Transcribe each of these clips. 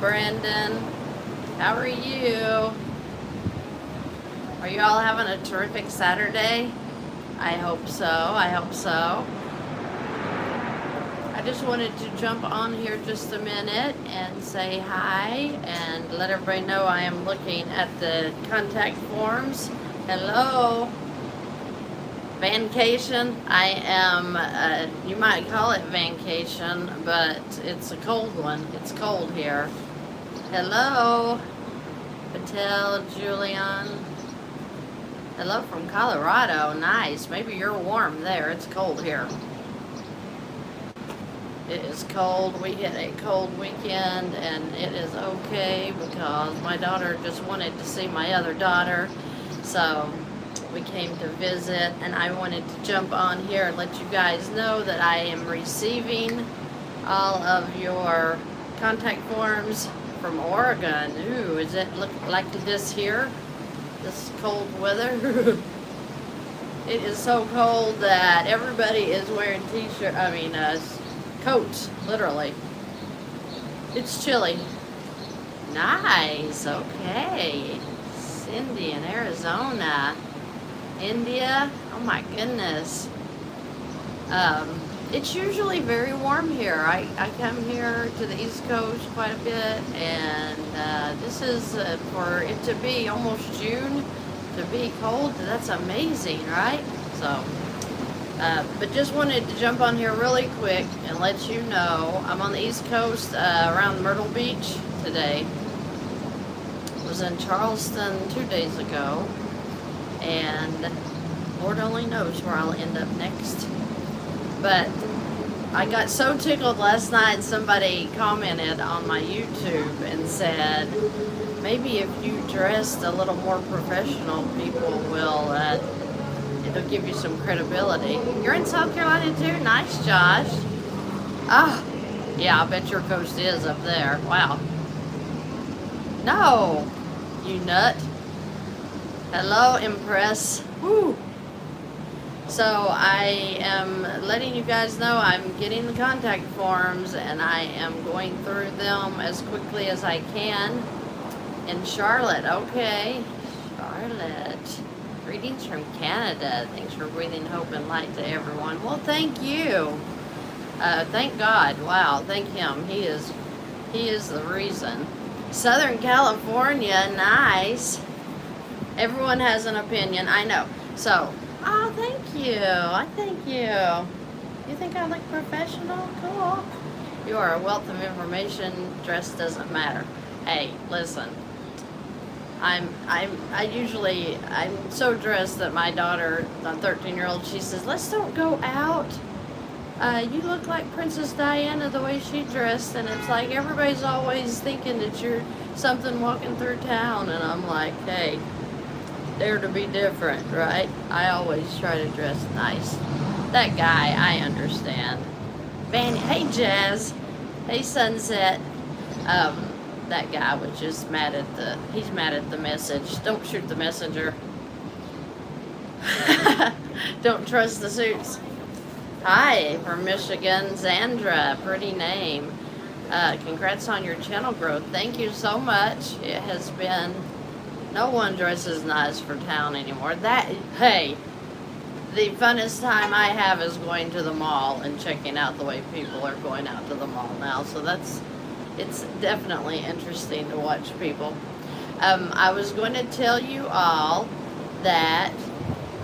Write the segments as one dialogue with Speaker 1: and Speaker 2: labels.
Speaker 1: Brandon. How are you? Are you all having a terrific Saturday? I hope so. I hope so. I just wanted to jump on here just a minute and say hi and let everybody know I am looking at the contact forms. Hello. Vacation. I am, you might call it vacation, but it's a cold one. It's cold here. Hello. Patel, Julian. Hello from Colorado. Nice. Maybe you're warm there. It's cold here. It is cold. We hit a cold weekend, and it is okay because my daughter just wanted to see my other daughter. So we came to visit, and I wanted to jump on here and let you guys know that I am receiving all of your contact forms from Oregon. Ooh, is it look like this here? This cold weather. It is so cold that everybody is wearing coats, literally. It's chilly. Nice, okay. Cindy in Arizona. India, oh my goodness. It's usually very warm here. I come here to the East Coast quite a bit, and this is for it to be almost June, to be cold. That's amazing, right? So, but just wanted to jump on here really quick and let you know I'm on the East Coast around Myrtle Beach today. Was in Charleston 2 days ago, and Lord only knows where I'll end up next. But I got so tickled last night, somebody commented on my YouTube and said, maybe if you dressed a little more professional, people will, it'll give you some credibility. You're in South Carolina too? Nice, Josh. Ah, yeah, I bet your coast is up there. Wow. No, you nut. Hello, Impress. Woo. So I am letting you guys know I'm getting the contact forms, and I am going through them as quickly as I can. In Charlotte, okay. Charlotte. Greetings from Canada. Thanks for breathing hope and light to everyone. Well, thank you. Thank God. Wow, thank Him. He is the reason. Southern California, nice. Everyone has an opinion, I know. So, oh, thank you. I thank you. You think I look professional? Cool. You are a wealth of information. Dress doesn't matter. Hey, listen. I'm so dressed that my daughter, the 13-year-old, she says, let's don't go out. You look like Princess Diana the way she dressed, and it's like everybody's always thinking that you're something walking through town, and I'm like, hey, dare to be different, right? I always try to dress nice. That guy, I understand. Vann, hey Jazz, hey Sunset. That guy was just he's mad at the message. Don't shoot the messenger. Don't trust the suits. Hi, from Michigan, Zandra, pretty name. Congrats on your channel growth. Thank you so much. It has been, no one dresses nice for town anymore. Hey, the funnest time I have is going to the mall and checking out the way people are going out to the mall now. So it's definitely interesting to watch people. I was going to tell you all that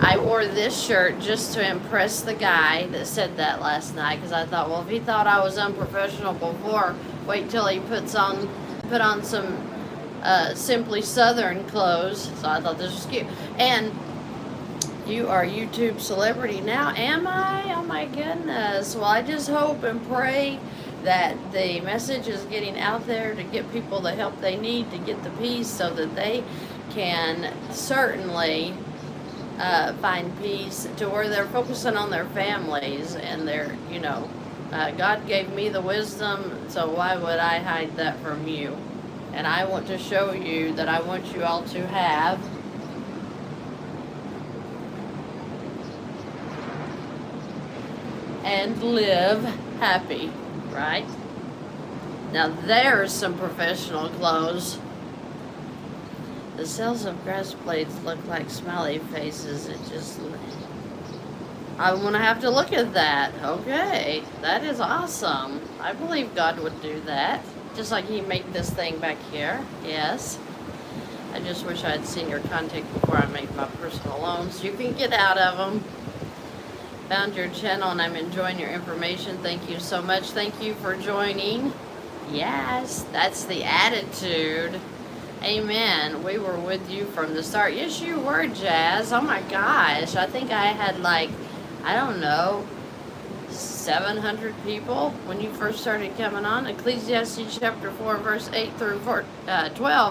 Speaker 1: I wore this shirt just to impress the guy that said that last night, because I thought, well, if he thought I was unprofessional before, wait till he put on some Simply Southern clothes. So I thought this was cute. And you are YouTube celebrity now, am I? Oh my goodness. Well, I just hope and pray that the message is getting out there to get people the help they need to get the peace, so that they can certainly find peace, to where they're focusing on their families and their, God gave me the wisdom, so why would I hide that from you? And I want to show you that I want you all to have and live happy, right? Now there's some professional clothes. The cells of grass blades look like smiley faces. I'm gonna have to look at that. Okay, that is awesome. I believe God would do that. Just like He made this thing back here. Yes. I just wish I had seen your contact before I made my personal loans. You can get out of them. Found your channel and I'm enjoying your information. Thank you so much. Thank you for joining. Yes, that's the attitude. Amen. We were with you from the start. Yes, you were, Jazz. Oh my gosh. I think I had like, I don't know, 700 people when you first started coming on. Ecclesiastes chapter 4, verse 8 through 12.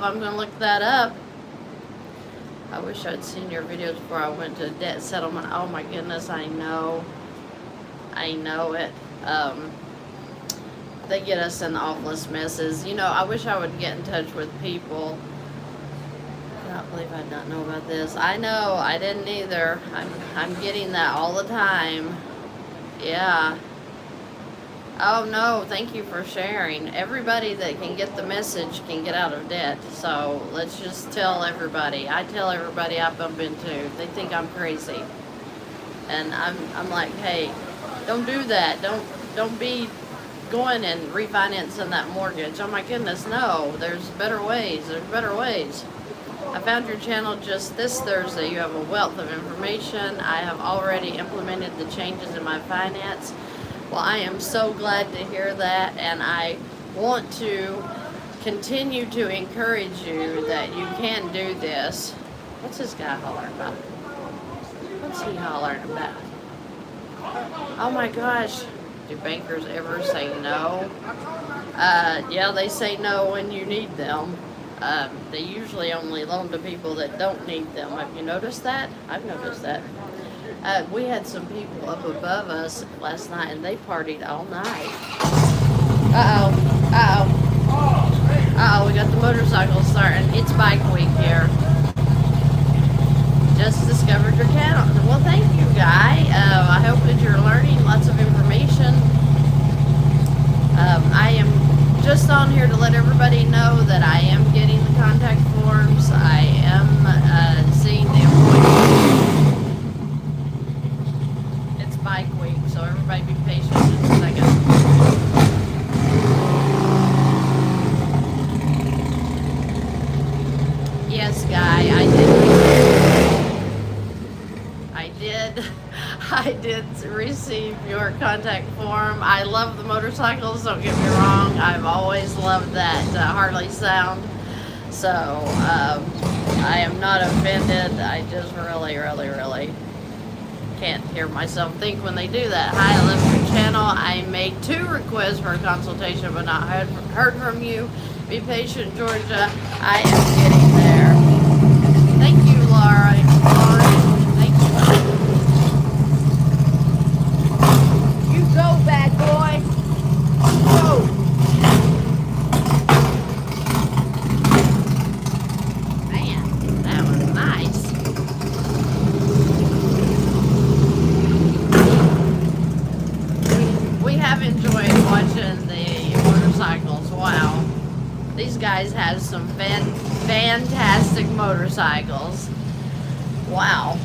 Speaker 1: I'm going to look that up. I wish I'd seen your videos before I went to debt settlement. Oh my goodness, I know. I know it. They get us in the awfulest messes. You know, I wish I would get in touch with people. I cannot believe I don't know about this. I know, I didn't either. I'm getting that all the time. Yeah. Oh no, thank you for sharing. Everybody that can get the message can get out of debt. So let's just tell everybody. I tell everybody I bump into. They think I'm crazy. And I'm like, hey, don't do that. Don't be going and refinancing that mortgage. Oh my goodness, no. There's better ways. There's better ways. I found your channel just this Thursday. You have a wealth of information. I have already implemented the changes in my finance. Well, I am so glad to hear that, and I want to continue to encourage you that you can do this. What's this guy hollering about? What's he hollering about? Oh my gosh. Do bankers ever say no? Yeah, they say no when you need them. They usually only loan to people that don't need them. Have you noticed that? I've noticed that. We had some people up above us last night and they partied all night. Uh-oh. Uh-oh. Uh-oh, we got the motorcycles starting. It's bike week here. Just discovered your channel. Well, thank you, Guy. I hope that you're learning lots of information. I am just on here to let everybody know that I am getting the contact forms. I am seeing the appointment. It's bike week, so everybody be patient just a second. Yes, Guy, I did receive your contact form. I love the motorcycles, don't get me wrong. I've always loved that Harley sound. So, I am not offended. I just really can't hear myself think when they do that. Hi, I love your channel. I made 2 requests for a consultation, but not heard from you. Be patient, Georgia. I am getting there. Thank you, Laura. Thank you. You go, bad boy. Go. Man, that was nice. We have enjoyed watching the motorcycles. Wow. These guys have some fantastic motorcycles. Wow.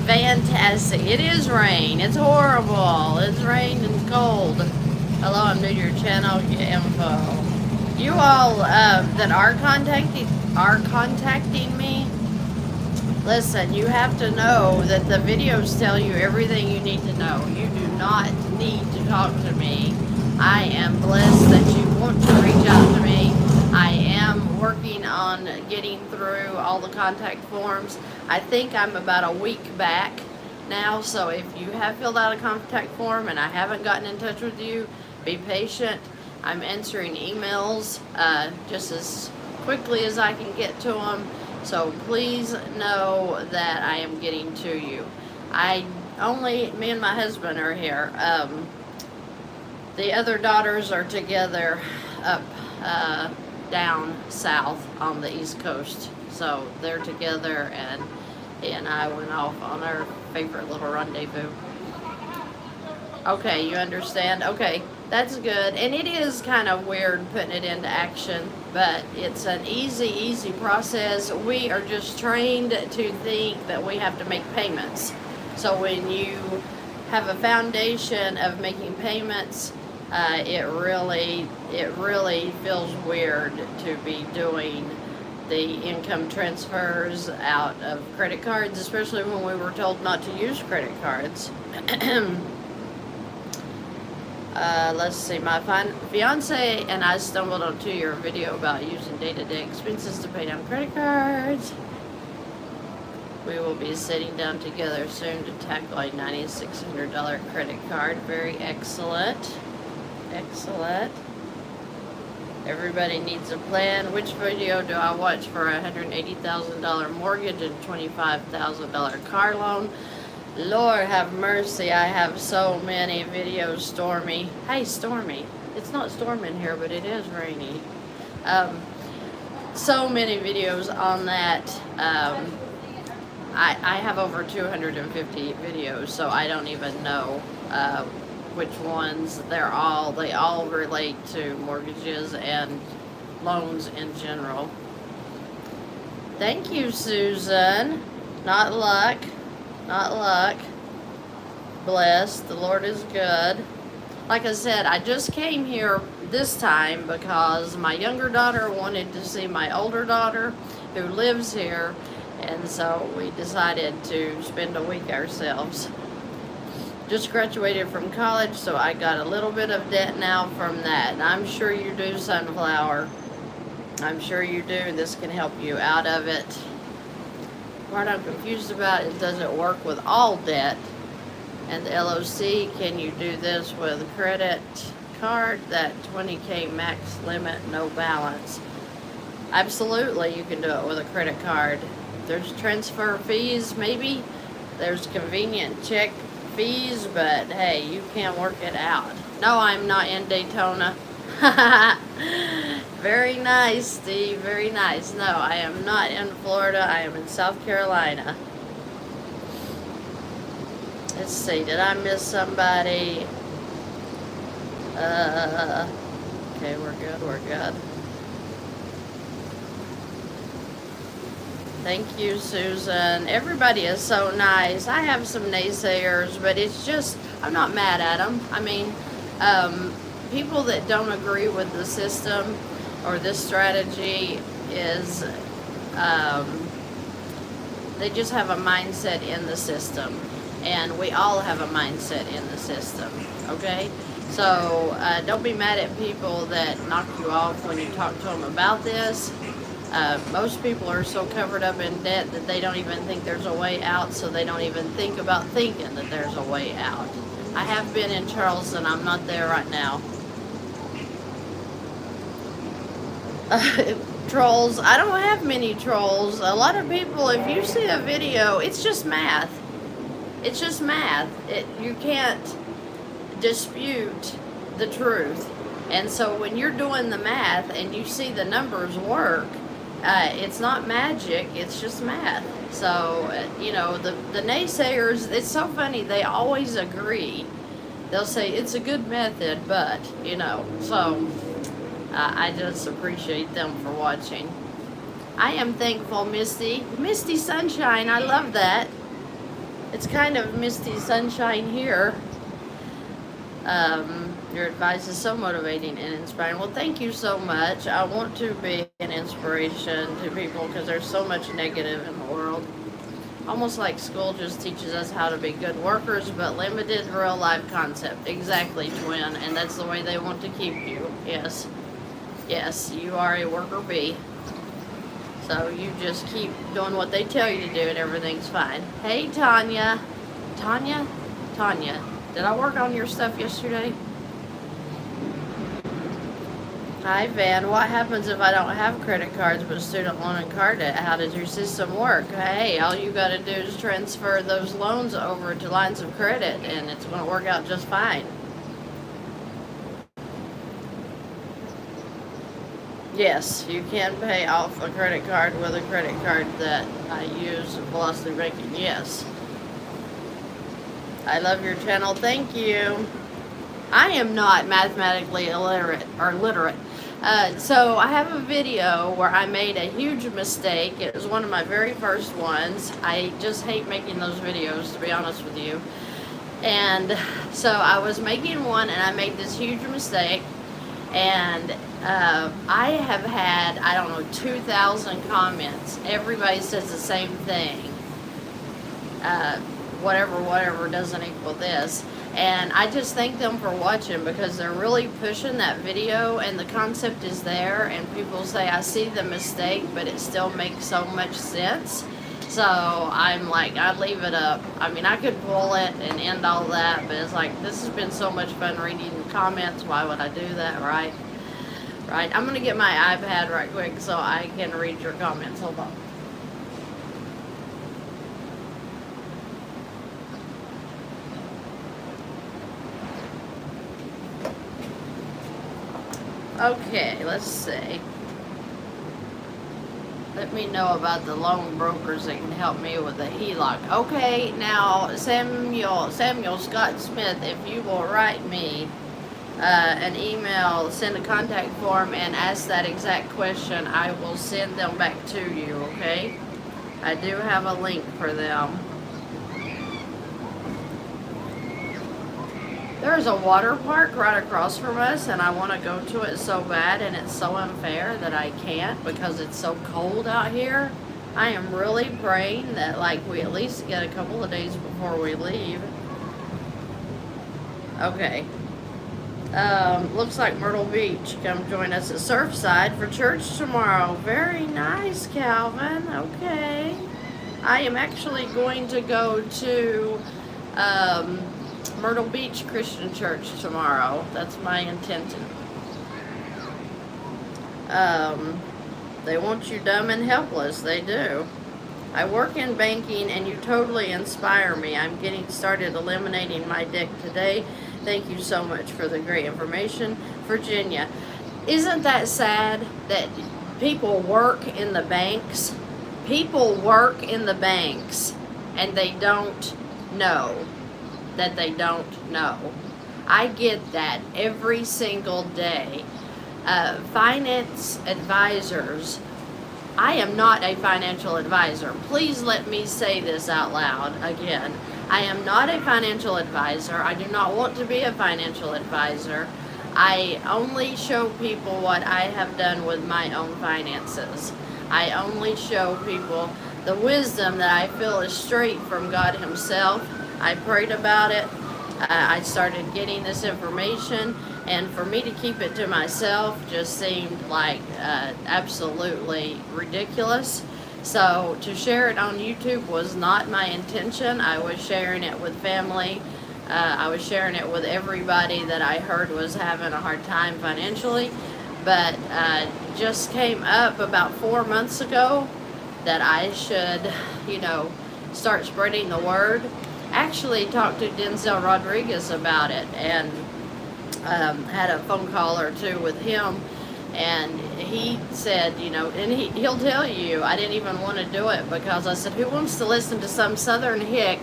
Speaker 1: Fantastic. It is rain. It's horrible. It's rain and cold. Hello, I'm new to your channel. Get info. You all that are contacting me, listen, you have to know that the videos tell you everything you need to know. You do not need to talk to me. I am blessed that you want to reach out to me. I am working on getting through all the contact forms. I think I'm about a week back now, so if you have filled out a contact form and I haven't gotten in touch with you, be patient. I'm answering emails just as quickly as I can get to them, so please know that I am getting to you. Me and my husband are here. The other daughters are together up down south on the East Coast. So they're together, and he and I went off on our favorite little rendezvous. Okay, you understand? Okay, that's good. And it is kind of weird putting it into action, but it's an easy process. We are just trained to think that we have to make payments. So when you have a foundation of making payments, it really feels weird to be doing the income transfers out of credit cards, especially when we were told not to use credit cards. Let's see, my fiance and I stumbled onto your video about using day-to-day expenses to pay down credit cards. We will be sitting down together soon to tackle a $9,600 credit card. Very excellent. Excellent. Everybody needs a plan. Which video do I watch for a $180,000 mortgage and $25,000 car loan? Lord have mercy, I have so many videos, Stormy. Hey, Stormy. It's not storming here, but it is rainy. So many videos on that. I have over 250 videos, so I don't even know which ones. They all relate to mortgages and loans in general. Thank you, Susan. Not luck. Not luck. Blessed. The Lord is good. Like I said, I just came here this time because my younger daughter wanted to see my older daughter who lives here, and so we decided to spend a week ourselves. Just graduated from college, so I got a little bit of debt now from that. And I'm sure you do, Sunflower. I'm sure you do. This can help you out of it. What I'm confused about is, does it work with all debt? And the LOC, can you do this with a credit card? That 20K max limit, no balance. Absolutely, you can do it with a credit card. There's transfer fees, maybe. There's convenient check fees, but hey, you can work it out. No, I'm not in Daytona. Very nice, Steve. Very nice. No, I am not in Florida. I am in South Carolina. Let's see. Did I miss somebody? Okay, we're good. We're good. Thank you, Susan. Everybody is so nice. I have some naysayers, but it's just, I'm not mad at them. I mean, people that don't agree with the system or this strategy is, they just have a mindset in the system. And we all have a mindset in the system, okay? So don't be mad at people that knock you off when you talk to them about this. Most people are so covered up in debt that they don't even think there's a way out, so they don't even think about thinking that there's a way out. I have been in Charleston. I'm not there right now. Trolls. I don't have many trolls. A lot of people, if you see a video, it's just math. It's just math. You can't dispute the truth. And so when you're doing the math and you see the numbers work, it's not magic, it's just math. So, you know, the naysayers, it's so funny, they always agree. They'll say, it's a good method, but, you know, so I just appreciate them for watching. I am thankful, Misty. Misty Sunshine, I love that. It's kind of misty sunshine here. Your advice is so motivating and inspiring. Well, thank you so much. I want to be an inspiration to people because there's so much negative in the world. Almost like school just teaches us how to be good workers, but limited real life concept. Exactly, twin. And that's the way they want to keep you. Yes. Yes, you are a worker bee. So you just keep doing what they tell you to do and everything's fine. Hey, Tanya. Tanya? Tanya. Did I work on your stuff yesterday? Hi, Vann. What happens if I don't have credit cards but student loan and car debt? How does your system work? Hey, all you got to do is transfer those loans over to lines of credit and it's going to work out just fine. Yes, you can pay off a credit card with a credit card that I use in Velocity Banking. Yes. I love your channel. Thank you. I am not mathematically illiterate or literate. So I have a video where I made a huge mistake. It was one of my very first ones. I just hate making those videos, to be honest with you. And so I was making one and I made this huge mistake. And I have had, I don't know, 2,000 comments. Everybody says the same thing. Whatever doesn't equal this. And I just thank them for watching, because they're really pushing that video and the concept is there, and people say, I see the mistake, but it still makes so much sense. So I'm like, I'd leave it up. I mean, I could pull it and end all that, but it's like, this has been so much fun reading the comments. Why would I do that, right? Right. I'm going to get my iPad right quick so I can read your comments. Hold on. Okay, let's see. Let me know about the loan brokers that can help me with the HELOC. Okay, now Samuel Scott Smith, if you will write me an email, send a contact form, and ask that exact question, I will send them back to you, okay? I do have a link for them. There's a water park right across from us, and I want to go to it so bad, and it's so unfair that I can't because it's so cold out here. I am really praying that, like, we at least get a couple of days before we leave. Okay. Looks like Myrtle Beach. Come join us at Surfside for church tomorrow. Very nice, Calvin. Okay. I am actually going to go to Myrtle Beach Christian Church tomorrow. That's my intention. They want you dumb and helpless. They do. I work in banking and you totally inspire me. I'm getting started eliminating my debt today. Thank you so much for the great information. Virginia. Isn't that sad that people work in the banks? People work in the banks and they don't know that they don't know. I get that every single day. Finance advisors, I am not a financial advisor. Please let me say this out loud again. I am not a financial advisor. I do not want to be a financial advisor. I only show people what I have done with my own finances. I only show people the wisdom that I feel is straight from God Himself. I prayed about it. I started getting this information, and for me to keep it to myself just seemed like absolutely ridiculous. So to share it on YouTube was not my intention. I was sharing it with family. I was sharing it with everybody that I heard was having a hard time financially. But just came up about 4 months ago that I should, start spreading the word. Actually talked to Denzel Rodriguez about it, and had a phone call or two with him, and he said, and he'll tell you, I didn't even want to do it because I said, who wants to listen to some southern hick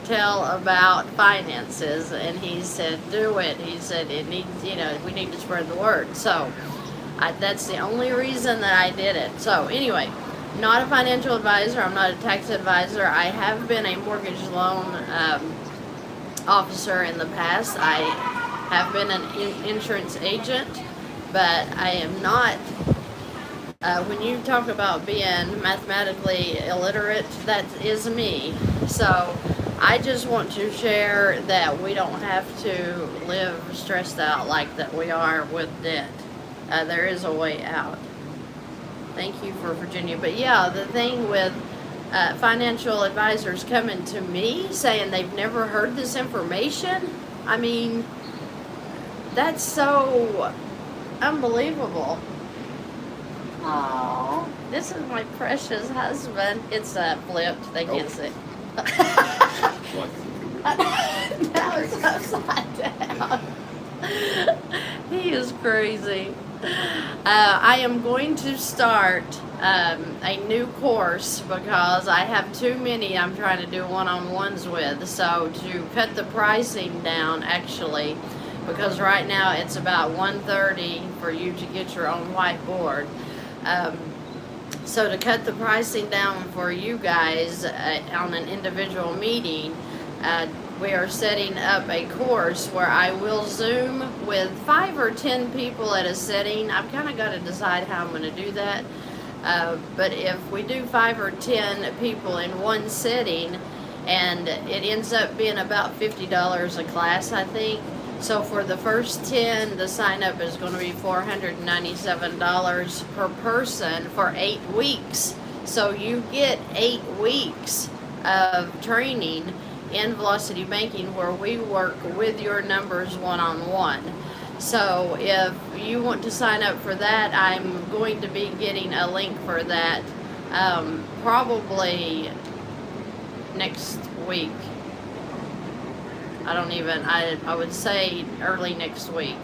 Speaker 1: tell about finances? And he said, do it. He said, it needs, we need to spread the word. So that's the only reason that I did it. So anyway, not a financial advisor. I'm not a tax advisor. I have been a mortgage loan officer in the past. I have been an insurance agent, but I am not. When you talk about being mathematically illiterate, that is me. So I just want to share that we don't have to live stressed out like that we are with debt. There is a way out. Thank you for Virginia. But yeah, the thing with financial advisors coming to me saying they've never heard this information, I mean, that's so unbelievable. Oh, this is my precious husband. It's flipped. They can't see. Now it's upside down. He is crazy. I am going to start a new course because I have too many I'm trying to do one-on-ones with. So to cut the pricing down, actually, because right now it's about 1:30 for you to get your own whiteboard. So to cut the pricing down for you guys on an individual meeting, we are setting up a course where I will Zoom with 5 or 10 people at a setting. I've kind of got to decide how I'm going to do that. But if we do 5 or 10 people in one setting, and it ends up being about $50 a class, I think. So for the first 10, the sign up is going to be $497 per person for 8 weeks. So you get 8 weeks of training in Velocity Banking where we work with your numbers one-on-one. So if you want to sign up for that, I'm going to be getting a link for that probably next week. I would say early next week.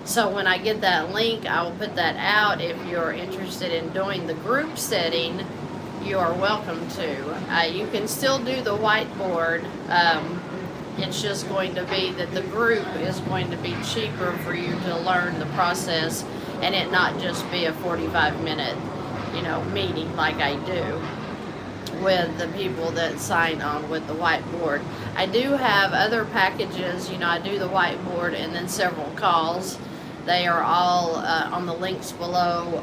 Speaker 1: So when I get that link, I will put that out. If you're interested in doing the group setting, you are welcome to. You can still do the whiteboard. It's just going to be that the group is going to be cheaper for you to learn the process and it not just be a 45-minute, meeting like I do with the people that sign on with the whiteboard. I do have other packages. I do the whiteboard and then several calls. They are all on the links below.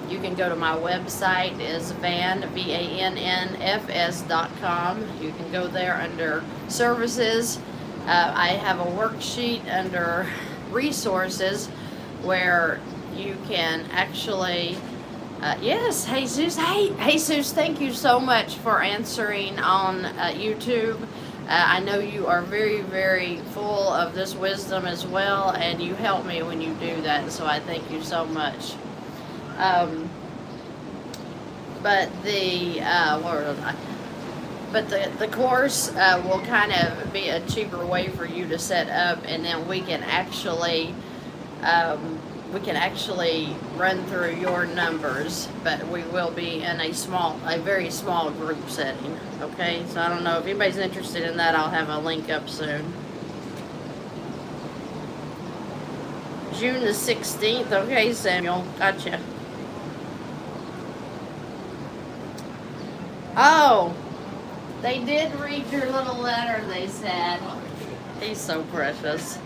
Speaker 1: You can go to my website, is Vann, VANNFS.com. You can go there under services. I have a worksheet under resources where you can actually yes, Jesus. Hey, Jesus, thank you so much for answering on YouTube. I know you are very, very full of this wisdom as well, and you help me when you do that, so I thank you so much. But the course will kind of be a cheaper way for you to set up, and then we can actually run through your numbers, but we will be in a very small group setting. Okay, so I don't know if anybody's interested in that. I'll have a link up soon. June the 16th. Okay, Samuel, gotcha. Oh, they did read your little letter, they said. He's so precious.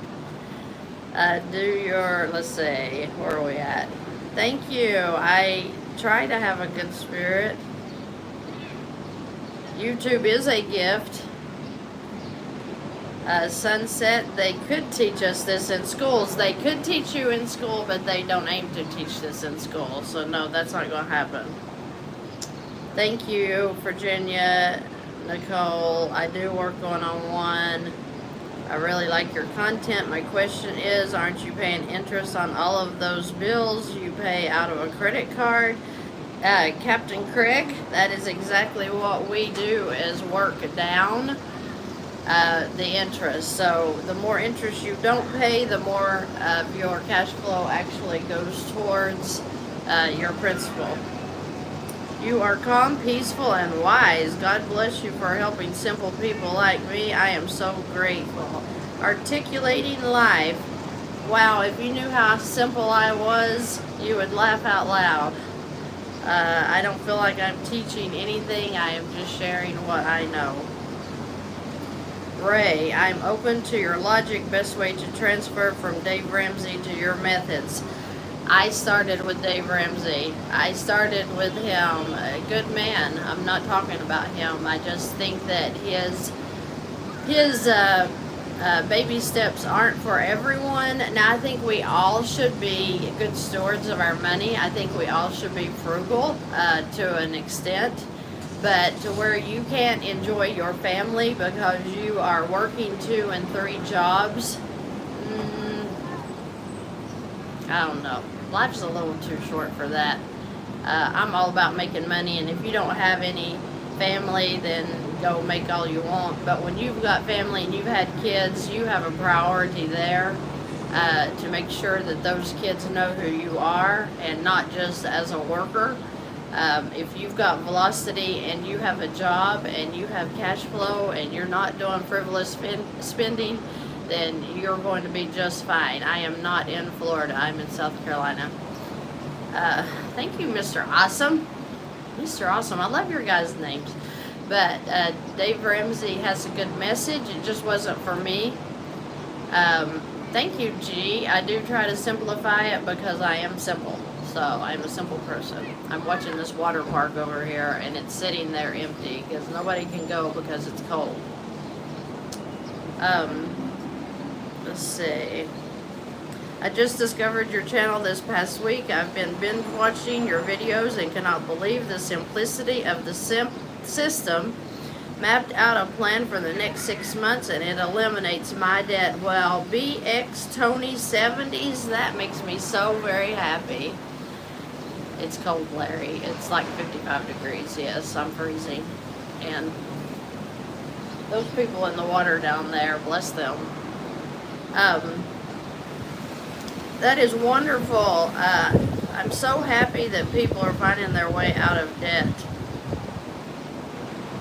Speaker 1: Let's see, where are we at? Thank you. I try to have a good spirit. YouTube is a gift. Sunset, they could teach us this in schools. They could teach you in school, but they don't aim to teach this in school. So no, that's not going to happen. Thank you, Virginia, Nicole. I do work one-on-one. I really like your content. My question is, aren't you paying interest on all of those bills you pay out of a credit card? Captain Craig, that is exactly what we do, is work down the interest. So the more interest you don't pay, the more of your cash flow actually goes towards your principal. You are calm, peaceful, and wise. God bless you for helping simple people like me. I am so grateful. Articulating life. Wow, if you knew how simple I was, you would laugh out loud. I don't feel like I'm teaching anything. I am just sharing what I know. Ray, I'm open to your logic. Best way to transfer from Dave Ramsey to your methods. I started with Dave Ramsey. I started with him. A good man. I'm not talking about him. I just think that his baby steps aren't for everyone. Now, I think we all should be good stewards of our money. I think we all should be frugal to an extent. But to where you can't enjoy your family because you are working 2 and 3 jobs, I don't know. Life's a little too short for that. I'm all about making money, and if you don't have any family, then go make all you want. But when you've got family and you've had kids, you have a priority there to make sure that those kids know who you are and not just as a worker. If you've got velocity and you have a job and you have cash flow and you're not doing frivolous spending, then you're going to be just fine. I am not in Florida. I'm in South Carolina. Thank you, Mr. Awesome. Mr. Awesome. I love your guys' names. But Dave Ramsey has a good message. It just wasn't for me. Thank you, G. I do try to simplify it because I am simple. So I'm a simple person. I'm watching this water park over here, and it's sitting there empty because nobody can go because it's cold. Let's see. I just discovered your channel this past week. I've been binge watching your videos and cannot believe the simplicity of the system. Mapped out a plan for the next 6 months and it eliminates my debt. Well, BX Tony 70s, that makes me so very happy. It's cold, Larry. It's like 55 degrees. Yes, I'm freezing. And those people in the water down there, bless them. That is wonderful. I'm so happy that people are finding their way out of debt.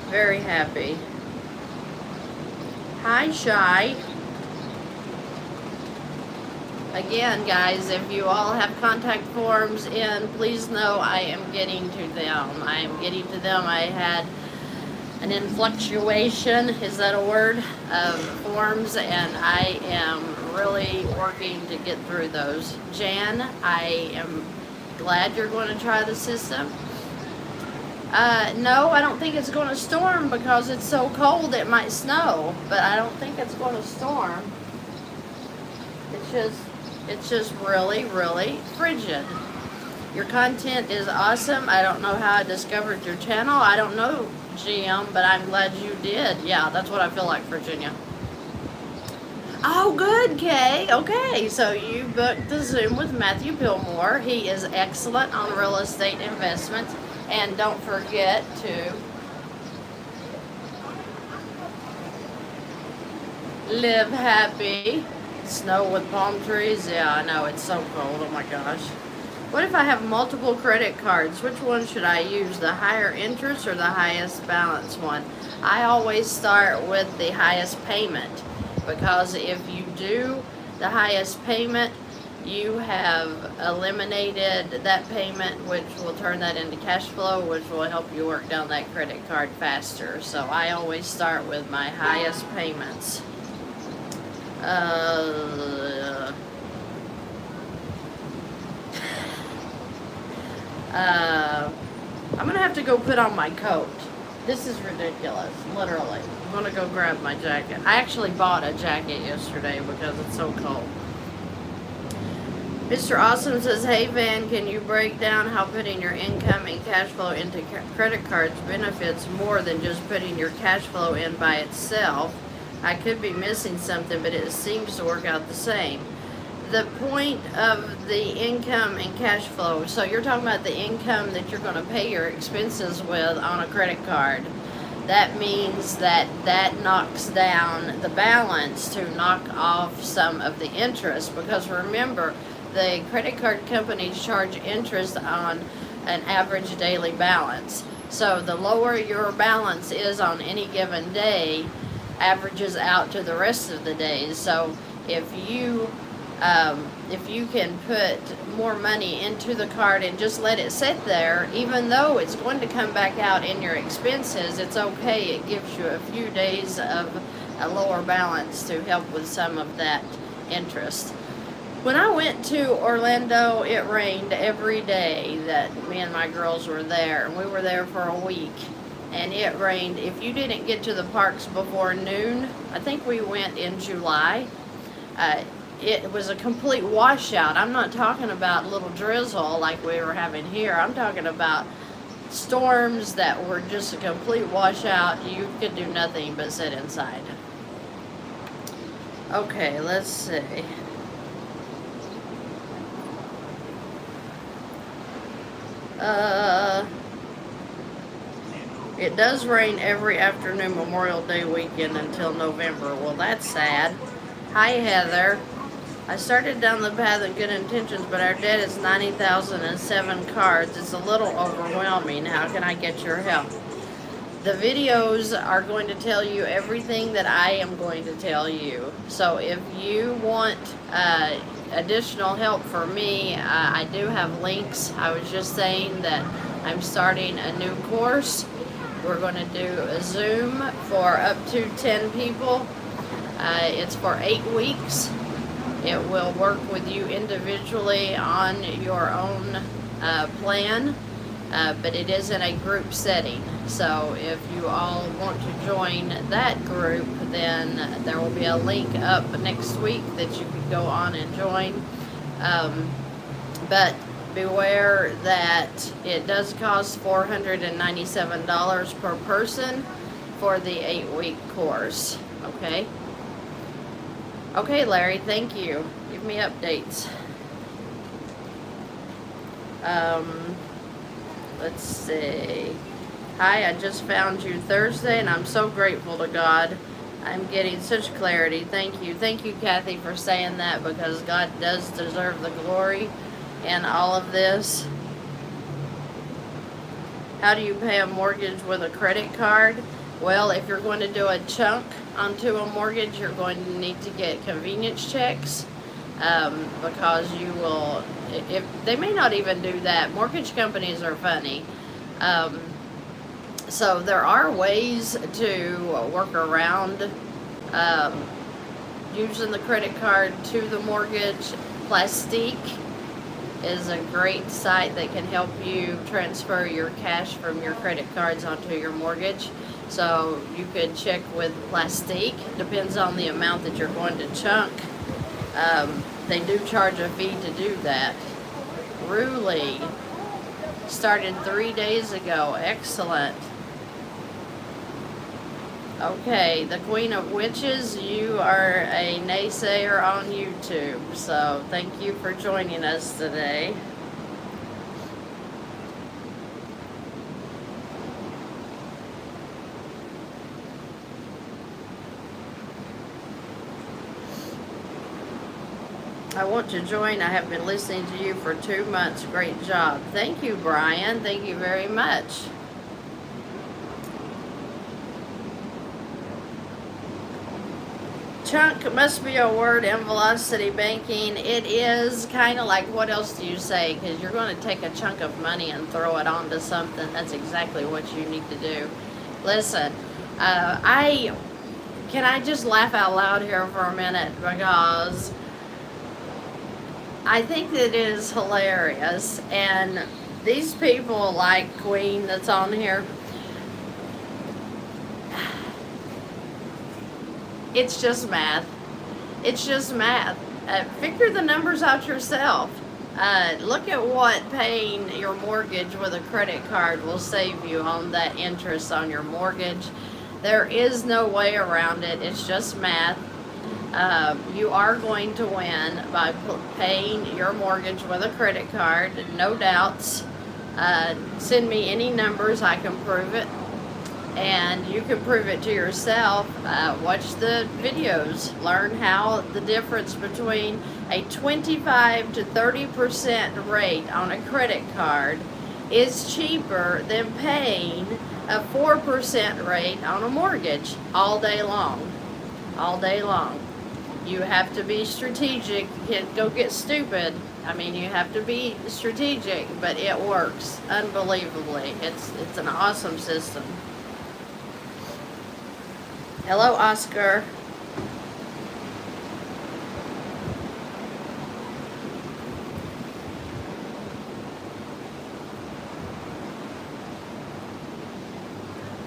Speaker 1: Very happy. Hi, Shy. Again, guys, if you all have contact forms in, please know I am getting to them. I am getting to them. I had an influctuation, is that a word, of forms, and I am really working to get through those. Jan, I am glad you're going to try the system. No, I don't think it's going to storm because it's so cold it might snow, but I don't think it's going to storm. It's just really, really frigid. Your content is awesome. I don't know how I discovered your channel. I don't know, GM, but I'm glad you did. Yeah, that's what I feel like, Virginia. Oh, good, Kay. Okay, so you booked the Zoom with Matthew Billmore. He is excellent on real estate investments. And don't forget to live happy. Snow with palm trees. Yeah, I know. It's so cold. Oh, my gosh. What if I have multiple credit cards? Which one should I use? The higher interest or the highest balance one? I always start with the highest payment. Because if you do the highest payment, you have eliminated that payment, which will turn that into cash flow, which will help you work down that credit card faster. So I always start with my highest payments. I'm gonna have to go put on my coat. This is ridiculous, literally. I'm gonna go grab my jacket. I actually bought a jacket yesterday because it's so cold. Mr. Awesome says, hey Van, can you break down how putting your income and cash flow into credit cards benefits more than just putting your cash flow in by itself? I could be missing something, but it seems to work out the same. The point of the income and cash flow, so you're talking about the income that you're going to pay your expenses with on a credit card. That means that knocks down the balance to knock off some of the interest, because remember, the credit card companies charge interest on an average daily balance. So the lower your balance is on any given day, averages out to the rest of the days. So if you can put more money into the card and just let it sit there, even though it's going to come back out in your expenses, it's okay. It gives you a few days of a lower balance to help with some of that interest. When I went to Orlando, it rained every day that me and my girls were there. And we were there for a week. And it rained. If you didn't get to the parks before noon, I think we went in July, it was a complete washout. I'm not talking about little drizzle like we were having here. I'm talking about storms that were just a complete washout. You could do nothing but sit inside. Okay, let's see. It does rain every afternoon Memorial Day weekend until November. Well, that's sad. Hi, Heather. I started down the path of good intentions, but our debt is 90,007 cards. It's a little overwhelming. How can I get your help? The videos are going to tell you everything that I am going to tell you. So if you want additional help for me, I do have links. I was just saying that I'm starting a new course. We're going to do a Zoom for up to 10 people. It's for 8 weeks. It will work with you individually on your own plan, but it is in a group setting. So if you all want to join that group, then there will be a link up next week that you can go on and join. But beware that it does cost $497 per person for the 8-week course. Okay? Okay, Larry, thank you. Give me updates. Let's see. Hi, I just found you Thursday, and I'm so grateful to God. I'm getting such clarity. Thank you. Thank you, Kathy, for saying that, because God does deserve the glory in all of this. How do you pay a mortgage with a credit card? Well, if you're going to do a chunk onto a mortgage, you're going to need to get convenience checks, because you will, if they may not even do that. Mortgage companies are funny. So there are ways to work around using the credit card to the mortgage. Plastique is a great site that can help you transfer your cash from your credit cards onto your mortgage. So you could check with Plastique. Depends on the amount that you're going to chunk. They do charge a fee to do that. Ruli started 3 days ago. Excellent. Okay, the Queen of Witches, you are a naysayer on YouTube, so thank you for joining us today. I want to join. I have been listening to you for 2 months. Great job. Thank you, Brian. Thank you very much. Chunk must be a word in velocity banking. It is kind of like, what else do you say? Because you're going to take a chunk of money and throw it onto something. That's exactly what you need to do. Listen, can I just laugh out loud here for a minute? Because I think that it is hilarious. And these people like Queen that's on here, it's just math. It's just math. Figure the numbers out yourself. Look at what paying your mortgage with a credit card will save you on that interest on your mortgage. There is no way around it. It's just math. You are going to win by paying your mortgage with a credit card. No doubts. Send me any numbers. I can prove it. And you can prove it to yourself. Watch the videos. Learn how the difference between a 25 to 30% rate on a credit card is cheaper than paying a 4% rate on a mortgage all day long. All day long. You have to be strategic. You can't go get stupid. I mean, you have to be strategic, but it works unbelievably. It's an awesome system. Hello, Oscar.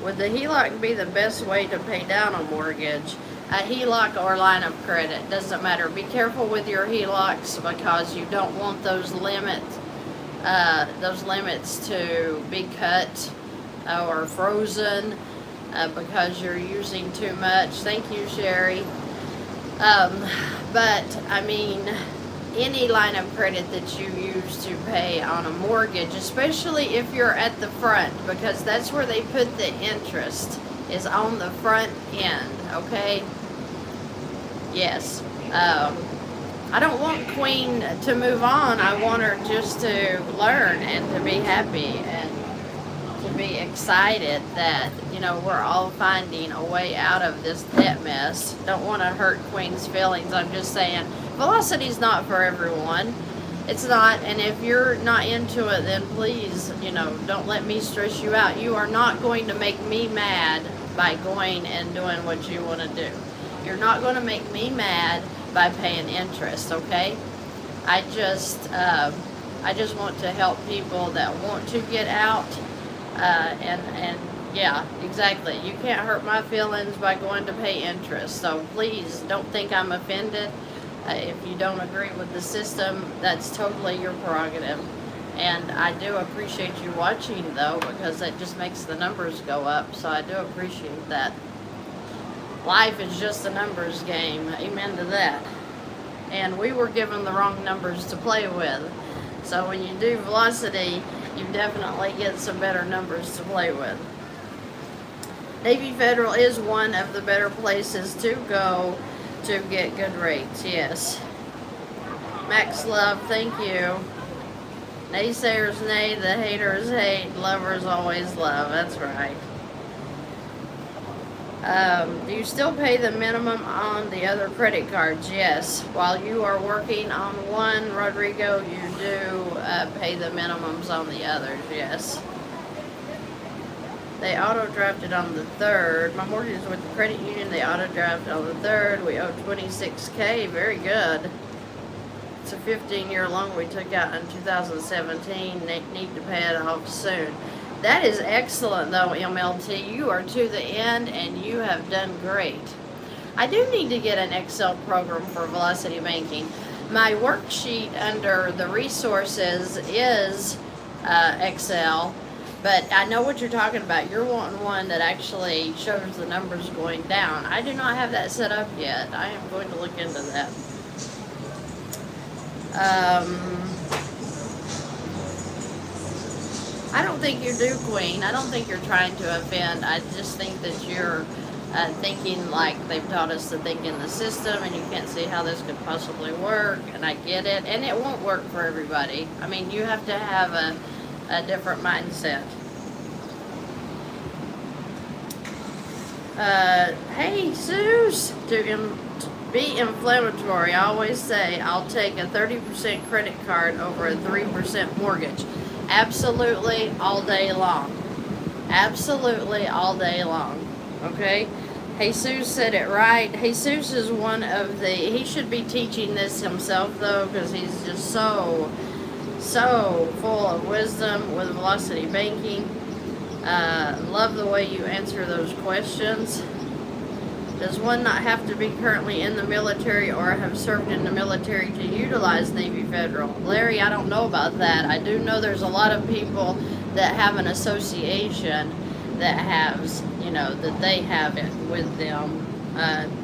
Speaker 1: Would the HELOC be the best way to pay down a mortgage? A HELOC or line of credit, doesn't matter. Be careful with your HELOCs because you don't want those limits to be cut or frozen. Because you're using too much. Thank you, Sherry. But I mean, any line of credit that you use to pay on a mortgage, especially if you're at the front, because that's where they put the interest, is on the front end. Okay. Yes. I don't want Queen to move on. I want her just to learn and to be happy and to be excited that, you know, we're all finding a way out of this debt mess. Don't want to hurt Queen's feelings. I'm just saying, velocity's not for everyone. It's not, and if you're not into it, then please, you know, don't let me stress you out. You are not going to make me mad by going and doing what you want to do. You're not going to make me mad by paying interest, okay? I just want to help people that want to get out, and yeah, exactly. You can't hurt my feelings by going to pay interest. So please don't think I'm offended. If you don't agree with the system, that's totally your prerogative. And I do appreciate you watching, though, because it just makes the numbers go up. So I do appreciate that. Life is just a numbers game. Amen to that. And we were given the wrong numbers to play with. So when you do velocity, you definitely get some better numbers to play with. Navy Federal is one of the better places to go to get good rates, yes. Max Love, thank you. Naysayers nay, the haters hate, lovers always love. That's right. Do you still pay the minimum on the other credit cards? Yes. While you are working on one, Rodrigo, you do pay the minimums on the others, yes. They auto-drafted on the 3rd. My mortgage is with the credit union. They auto-drafted on the 3rd. We owe $26K. Very good. It's a 15-year loan we took out in 2017. They need to pay it off soon. That is excellent, though, MLT. You are to the end, and you have done great. I do need to get an Excel program for Velocity Banking. My worksheet under the resources is Excel. But I know what you're talking about. You're wanting one that actually shows the numbers going down. I do not have that set up yet. I am going to look into that. I don't think you do, Queen. I don't think you're trying to offend. I just think that you're thinking like they've taught us to think in the system, and you can't see how this could possibly work. And I get it. And it won't work for everybody. I mean, you have to have a different mindset. Hey, Zeus, to be inflammatory, I always say I'll take a 30% credit card over a 3% mortgage. Absolutely, all day long. Absolutely, all day long. Okay? Jesus said it right. Jesus is one of the, he should be teaching this himself, though, because he's just so full of wisdom with Velocity Banking. Love the way you answer those questions. Does one not have to be currently in the military or have served in the military to utilize Navy Federal? Larry, I don't know about that. I do know there's a lot of people that have an association that has, you know, that they have it with them,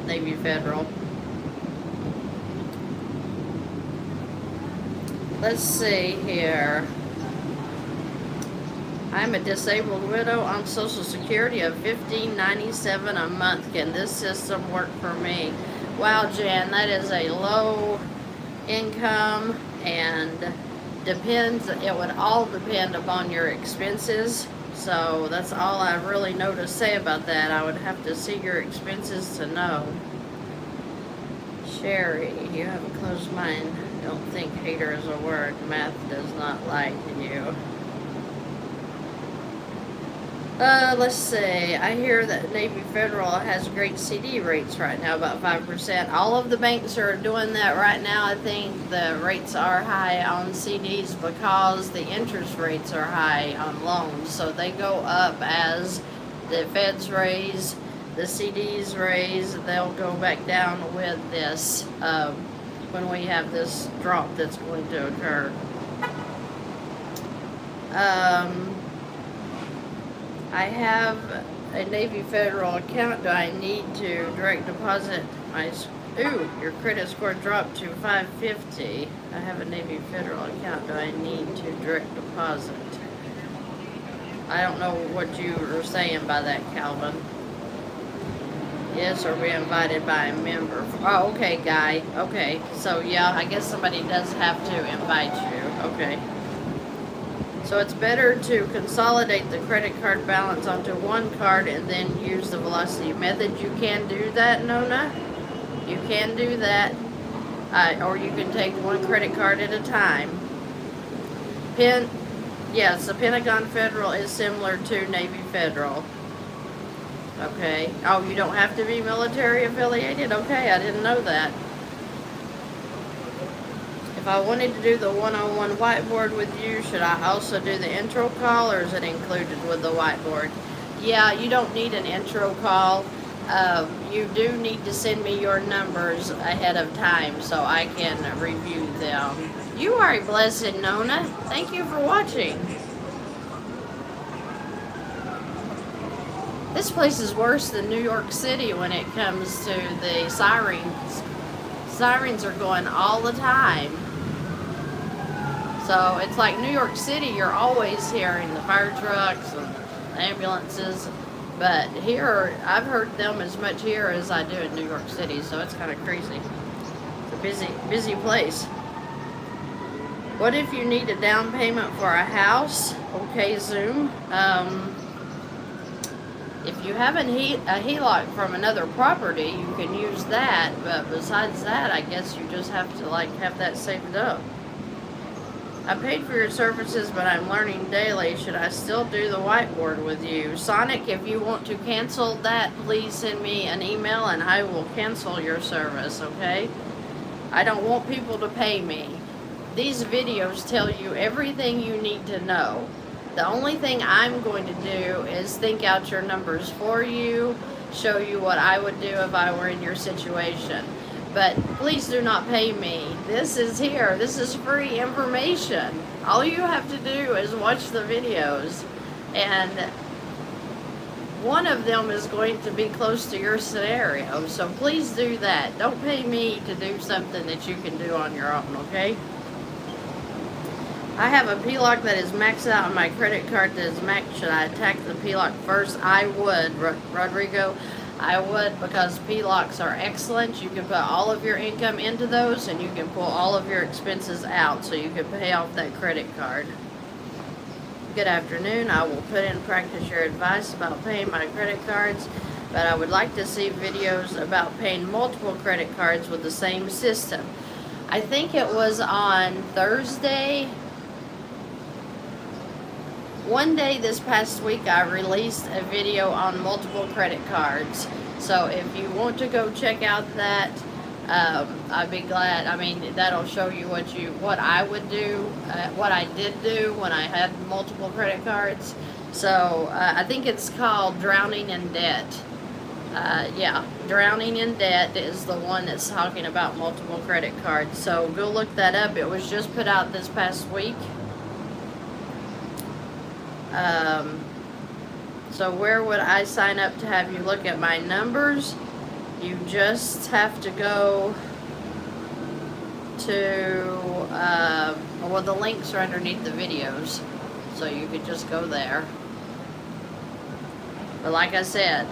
Speaker 1: Navy Federal. Let's see here. I'm a disabled widow on Social Security of $15.97 a month. Can this system work for me? Wow, Jan, that is a low income, and depends. It would all depend upon your expenses. So that's all I really know to say about that. I would have to see your expenses to know. Sherry, you have a closed mind. Don't think hater is a word. Math does not lie to you. Let's see. I hear that Navy Federal has great CD rates right now, about 5%. All of the banks are doing that right now. I think the rates are high on CDs because the interest rates are high on loans. So they go up as the feds raise, the CDs raise. They'll go back down with this when we have this drop that's going to occur. I have a Navy Federal account. Do I need to direct deposit my... Ooh, your credit score dropped to 550. I have a Navy Federal account. Do I need to direct deposit? I don't know what you were saying by that, Calvin. Yes, or be invited by a member. Oh, okay, Guy. Okay, so yeah, I guess somebody does have to invite you. Okay. So it's better to consolidate the credit card balance onto one card and then use the velocity method. You can do that, Nona. You can do that. Or you can take one credit card at a time. Yes, the Pentagon Federal is similar to Navy Federal. Okay. Oh, you don't have to be military affiliated? Okay, I didn't know that. If I wanted to do the one-on-one whiteboard with you, should I also do the intro call, or is it included with the whiteboard? Yeah, you don't need an intro call. You do need to send me your numbers ahead of time so I can review them. You are a blessed, Nona. Thank you for watching. This place is worse than New York City when it comes to the sirens. Sirens are going all the time. So it's like New York City, you're always hearing the fire trucks and ambulances. But here, I've heard them as much here as I do in New York City, so it's kind of crazy. It's a busy place. What if you need a down payment for a house? Okay, Zoom. If you have a HELOC from another property, you can use that. But besides that, I guess you just have to have that saved up. I paid for your services, but I'm learning daily. Should I still do the whiteboard with you? Sonic, if you want to cancel that, please send me an email and I will cancel your service, okay? I don't want people to pay me. These videos tell you everything you need to know. The only thing I'm going to do is think out your numbers for you, show you what I would do if I were in your situation. But please do not pay me. This is here. This is free information. All you have to do is watch the videos. And one of them is going to be close to your scenario. So please do that. Don't pay me to do something that you can do on your own, okay? I have a PLOC that is maxed out on my credit card that is maxed. Should I attack the PLOC first? I would, Rodrigo. I would, because PLOCs are excellent. You can put all of your income into those and you can pull all of your expenses out so you can pay off that credit card. Good afternoon. I will put in practice your advice about paying my credit cards, but I would like to see videos about paying multiple credit cards with the same system. I think it was on Thursday. One day this past week I released a video on multiple credit cards. So if you want to go check out that, I'd be glad. I mean, that'll show you what I would do, what I did do when I had multiple credit cards. So I think it's called Drowning in Debt. Yeah, Drowning in Debt is the one that's talking about multiple credit cards. So go look that up. It was just put out this past week. So where would I sign up to have you look at my numbers? You just have to go to, well, the links are underneath the videos, so you could just go there. But like I said,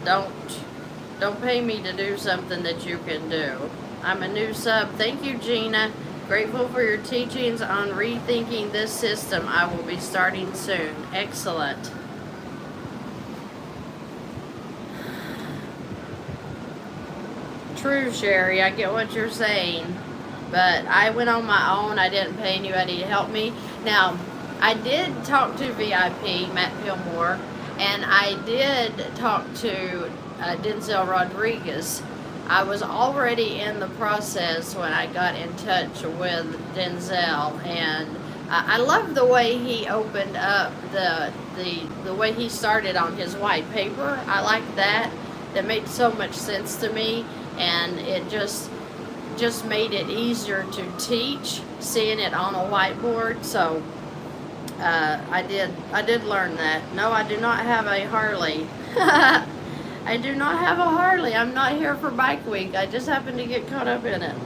Speaker 1: don't pay me to do something that you can do. I'm a new sub. Thank you, Gina. Grateful for your teachings on rethinking this system. I will be starting soon. Excellent. True, Sherry. I get what you're saying. But I went on my own. I didn't pay anybody to help me. Now, I did talk to VIP, Matt Pillmore, and I did talk to Denzel Rodriguez. I was already in the process when I got in touch with Denzel, and I love the way he opened up the way he started on his white paper. I like that. That made so much sense to me, and it just made it easier to teach, seeing it on a whiteboard. So I did learn that. No, I do not have a Harley. I do not have a Harley. I'm not here for Bike Week. I just happened to get caught up in it.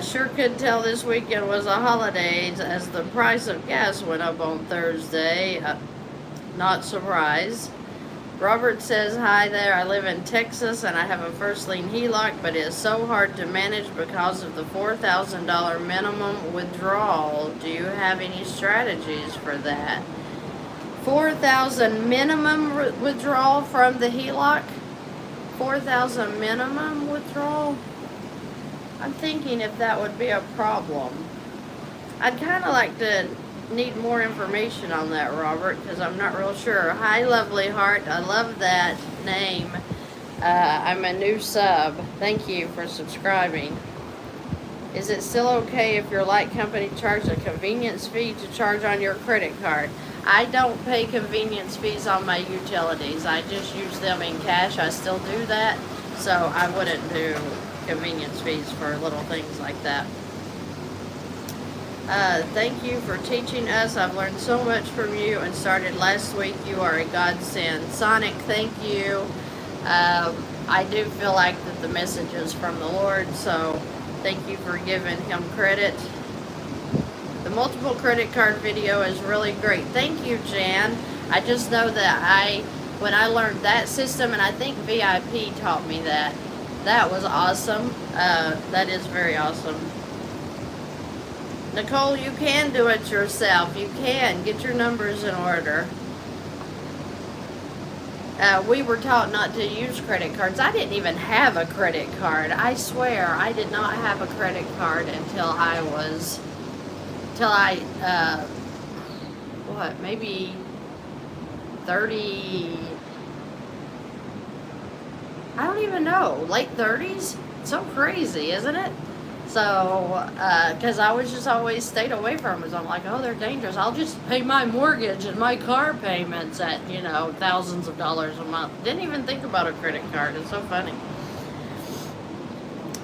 Speaker 1: Sure could tell this weekend was a holiday as the price of gas went up on Thursday. Not surprised. Robert says, hi there, I live in Texas and I have a first lien HELOC, but it is so hard to manage because of the $4,000 minimum withdrawal. Do you have any strategies for that? 4,000 minimum withdrawal from the HELOC? 4,000 minimum withdrawal? I'm thinking if that would be a problem. I'd kind of like to need more information on that, Robert, because I'm not real sure. Hi, Lovely Heart. I love that name. I'm a new sub. Thank you for subscribing. Is it still okay if your light company charges a convenience fee to charge on your credit card? I don't pay convenience fees on my utilities. I just use them in cash. I still do that, so I wouldn't do convenience fees for little things like that. Thank you for teaching us. I've learned so much from you and started last week. You are a godsend. Sonic, thank you. I do feel like that the message is from the Lord, so thank you for giving him credit. The multiple credit card video is really great. Thank you, Jan. I just know that when I learned that system, and I think VIP taught me that, that was awesome. That is very awesome. Nicole, you can do it yourself. You can. Get your numbers in order. We were taught not to use credit cards. I didn't even have a credit card. I swear, I did not have a credit card until maybe 30, I don't even know, late 30s? So crazy, isn't it? So, because I was just always stayed away from it. I'm like, oh, they're dangerous. I'll just pay my mortgage and my car payments at, thousands of dollars a month. Didn't even think about a credit card. It's so funny.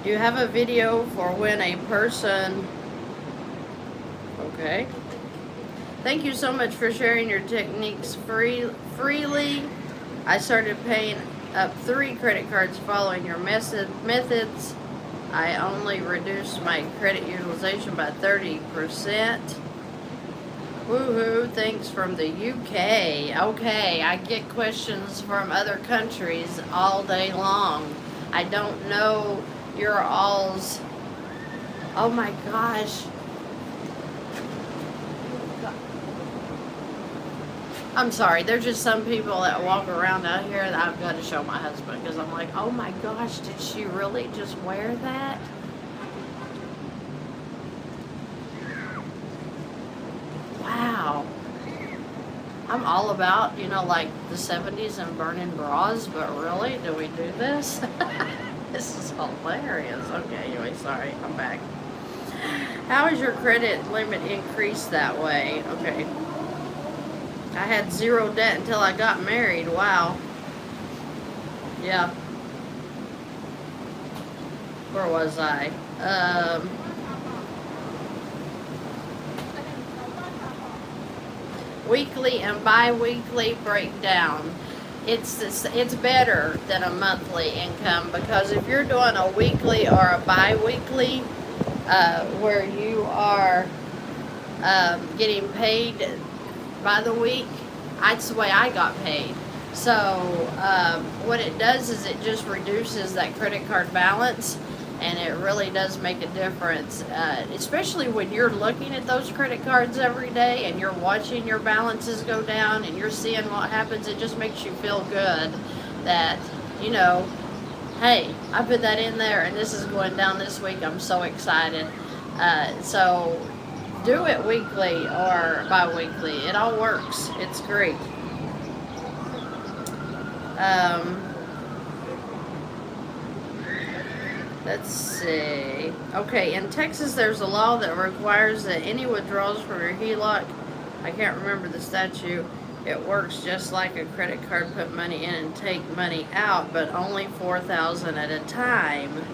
Speaker 1: Do you have a video for when a person... Okay. Thank you so much for sharing your techniques freely. I started paying up 3 credit cards following your methods. I only reduced my credit utilization by 30%. Woohoo, thanks from the UK. Okay, I get questions from other countries all day long. I don't know your all's... Oh my gosh. I'm sorry, there's just some people that walk around out here that I've got to show my husband, because I'm like, oh my gosh, did she really just wear that? Wow. I'm all about, like the 70s and burning bras, but really, do we do this? This is hilarious. Okay, anyway, sorry, I'm back. How is your credit limit increased that way? Okay. I had 0 debt until I got married. Wow. Yeah. Where was I? Weekly and bi-weekly breakdown. It's better than a monthly income, because if you're doing a weekly or a bi-weekly, where you are getting paid by the week, that's the way I got paid. So what it does is it just reduces that credit card balance, and it really does make a difference, especially when you're looking at those credit cards every day and you're watching your balances go down and you're seeing what happens. It just makes you feel good that, hey, I put that in there and this is going down this week. I'm so excited. So do it weekly or bi-weekly. It all works. It's great. Let's see. Okay, in Texas there's a law that requires that any withdrawals from your HELOC, I can't remember the statute, it works just like a credit card, put money in and take money out, but only $4,000 at a time.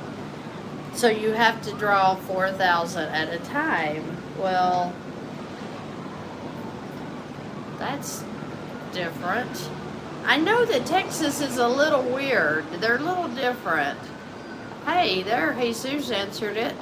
Speaker 1: So you have to draw $4,000 at a time. Well, that's different. I know that Texas is a little weird. They're a little different. Hey, there, Jesus answered it.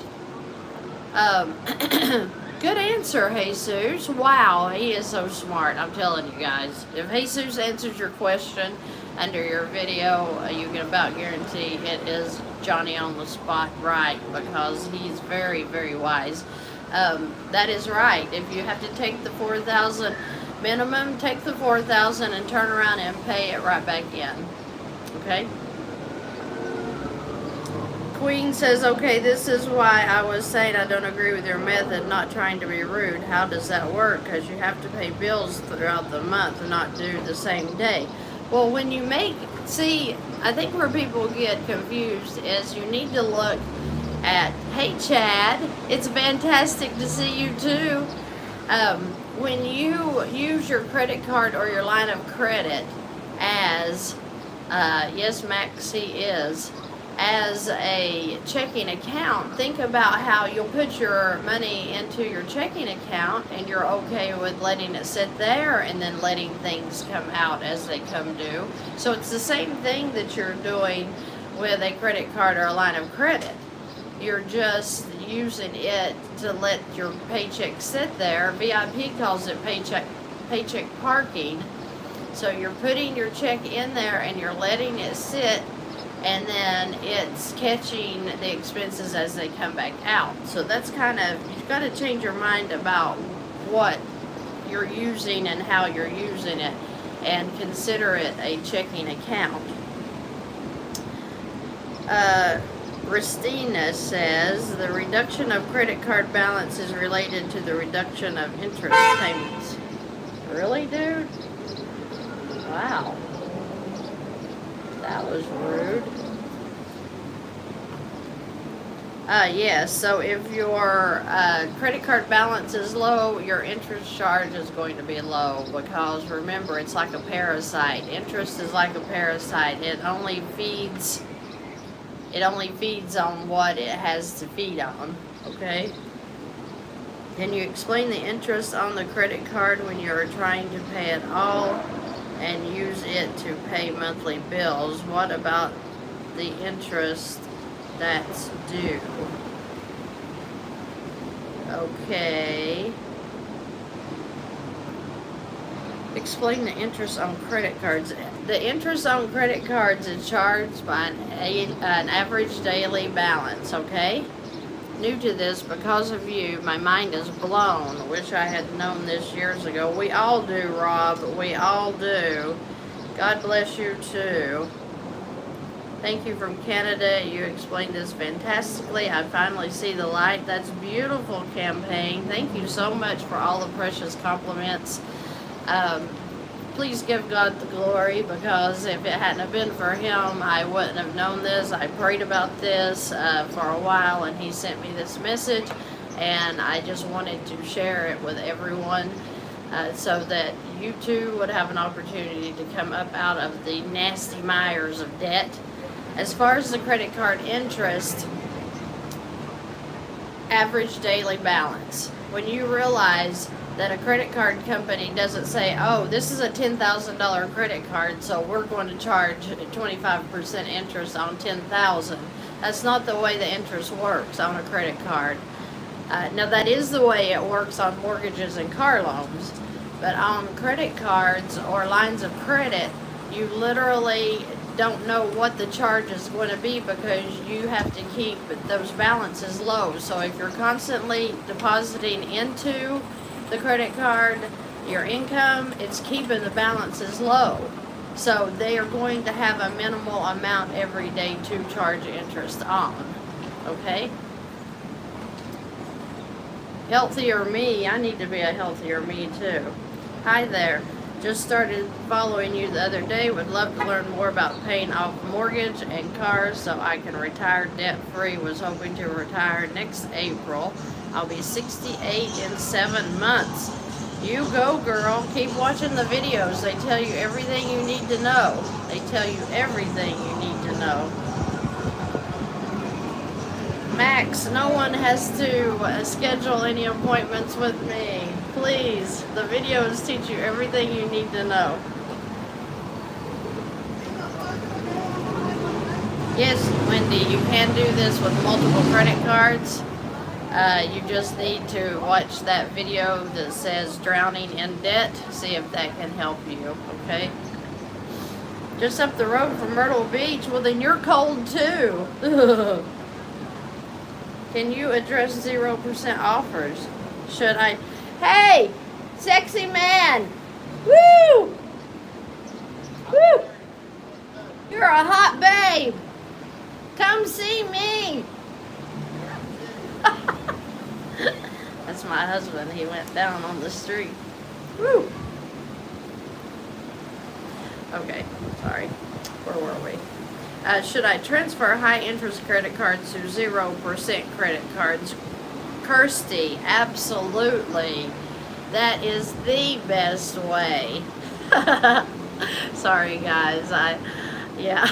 Speaker 1: Good answer, Jesus. Wow, he is so smart. I'm telling you guys. If Jesus answers your question under your video, you can about guarantee it is Johnny on the spot right, because he's very, very wise. That is right. If you have to take the 4,000 minimum, take the 4,000 and turn around and pay it right back in. Okay? Queen says, okay, this is why I was saying I don't agree with your method, not trying to be rude. How does that work? Because you have to pay bills throughout the month and not due the same day. Well, when you make, see, I think where people get confused is you need to look at, hey Chad, it's fantastic to see you too. When you use your credit card or your line of credit as, yes Maxie is, as a checking account, think about how you'll put your money into your checking account and you're okay with letting it sit there and then letting things come out as they come due. So it's the same thing that you're doing with a credit card or a line of credit. You're just using it to let your paycheck sit there. VIP calls it paycheck parking. So you're putting your check in there and you're letting it sit, and then it's catching the expenses as they come back out. So that's kind of, you've got to change your mind about what you're using and how you're using it, and consider it a checking account. Christina says the reduction of credit card balance is related to the reduction of interest payments. Really, dude? Wow. That was rude. Yes, so if your credit card balance is low, your interest charge is going to be low, because remember, it's like a parasite. Interest is like a parasite. It only feeds on what it has to feed on, okay? Can you explain the interest on the credit card when you're trying to pay it all and use it to pay monthly bills? What about the interest that's due? Okay. Explain the interest on credit cards. The interest on credit cards is charged by an average daily balance, okay? New to this, because of you, my mind is blown. Wish I had known this years ago. We all do, Rob. We all do. God bless you too. Thank you from Canada. You explained this fantastically. I finally see the light. That's beautiful, Campaign. Thank you so much for all the precious compliments. Please give God the glory, because if it hadn't have been for him, I wouldn't have known this. I prayed about this for a while, and he sent me this message, and I just wanted to share it with everyone so that you too would have an opportunity to come up out of the nasty mires of debt. As far as the credit card interest, average daily balance. When you realize that a credit card company doesn't say, oh, this is a $10,000 credit card, so we're going to charge 25% interest on $10,000. That's not the way the interest works on a credit card. Now that is the way it works on mortgages and car loans, but on credit cards or lines of credit, you literally don't know what the charge is going to be, because you have to keep those balances low. So if you're constantly depositing into the credit card your income, it's keeping the balances low. So they are going to have a minimal amount every day to charge interest on. Okay? Healthier me. I need to be a healthier me too. Hi there. Just started following you the other day. Would love to learn more about paying off mortgage and cars so I can retire debt free. Was hoping to retire next April. I'll be 68 in 7 months. You go, girl. Keep watching the videos. They tell you everything you need to know. They tell you everything you need to know. Max, no one has to schedule any appointments with me. Please, the videos teach you everything you need to know. Yes, Wendy, you can do this with multiple credit cards. You just need to watch that video that says drowning in debt. See if that can help you, okay? Just up the road from Myrtle Beach. Well, then you're cold too. Can you address 0% offers? Should I? Hey, sexy man. Woo! Woo! You're a hot babe. Come see me. That's my husband. He went down on the street. Woo! Okay, sorry. Where were we? Should I transfer high interest credit cards to 0% credit cards? Christy, absolutely. That is the best way. Sorry guys, yeah.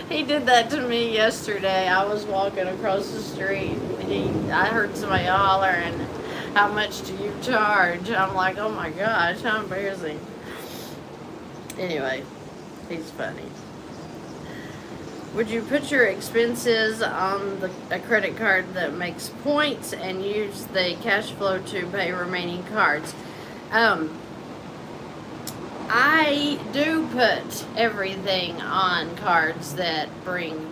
Speaker 1: He did that to me yesterday. I was walking across the street. I heard somebody hollering, "How much do you charge?" I'm like, oh my gosh, how embarrassing. Anyway, he's funny. Would you put your expenses on a credit card that makes points and use the cash flow to pay remaining cards? I do put everything on cards that bring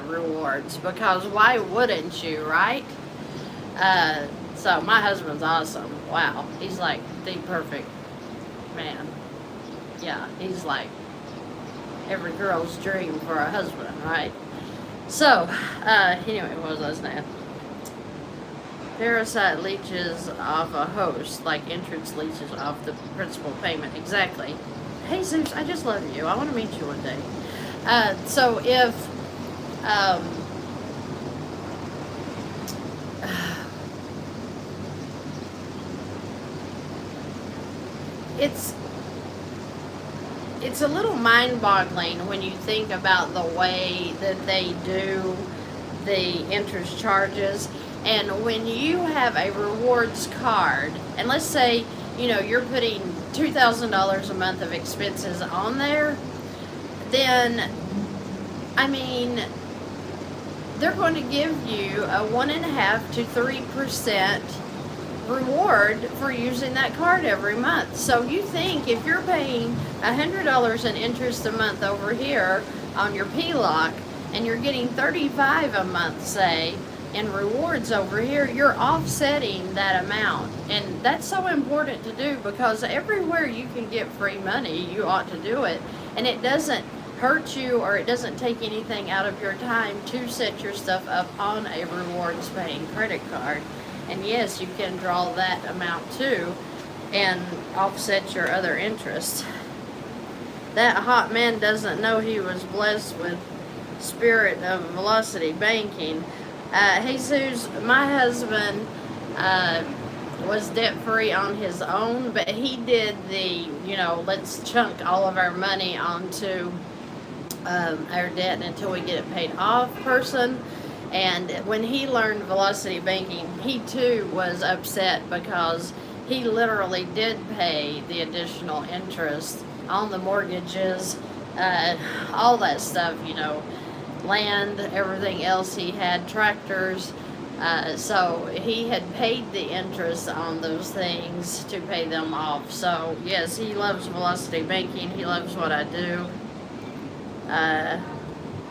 Speaker 1: rewards, because why wouldn't you, right? So my husband's awesome. Wow, he's like the perfect man. Yeah, he's like every girl's dream for a husband, right? So, anyway, what was I saying? Parasite leeches off a host, like entrance leeches off the principal payment. Exactly. Hey Zeus, I just love you. I want to meet you one day. So if it's a little mind-boggling when you think about the way that they do the interest charges. And when you have a rewards card, and let's say, you know, you're putting $2,000 a month of expenses on there, then, I mean, they're going to give you a 1.5 to 3% reward for using that card every month. So you think if you're paying $100 in interest a month over here on your PLOC, and you're getting $35 a month, say, in rewards over here, you're offsetting that amount. And that's so important to do, because everywhere you can get free money, you ought to do it. And it doesn't hurt you, or it doesn't take anything out of your time to set your stuff up on a rewards paying credit card. And yes, you can draw that amount too and offset your other interests. That hot man doesn't know he was blessed with spirit of velocity banking. Jesus, my husband was debt-free on his own, but he did the, you know, let's chunk all of our money onto our debt until we get it paid off person. And when he learned velocity banking, he too was upset, because he literally did pay the additional interest on the mortgages, all that stuff, you know, land, everything else. He had tractors, so he had paid the interest on those things to pay them off. So yes, he loves velocity banking. He loves what I do.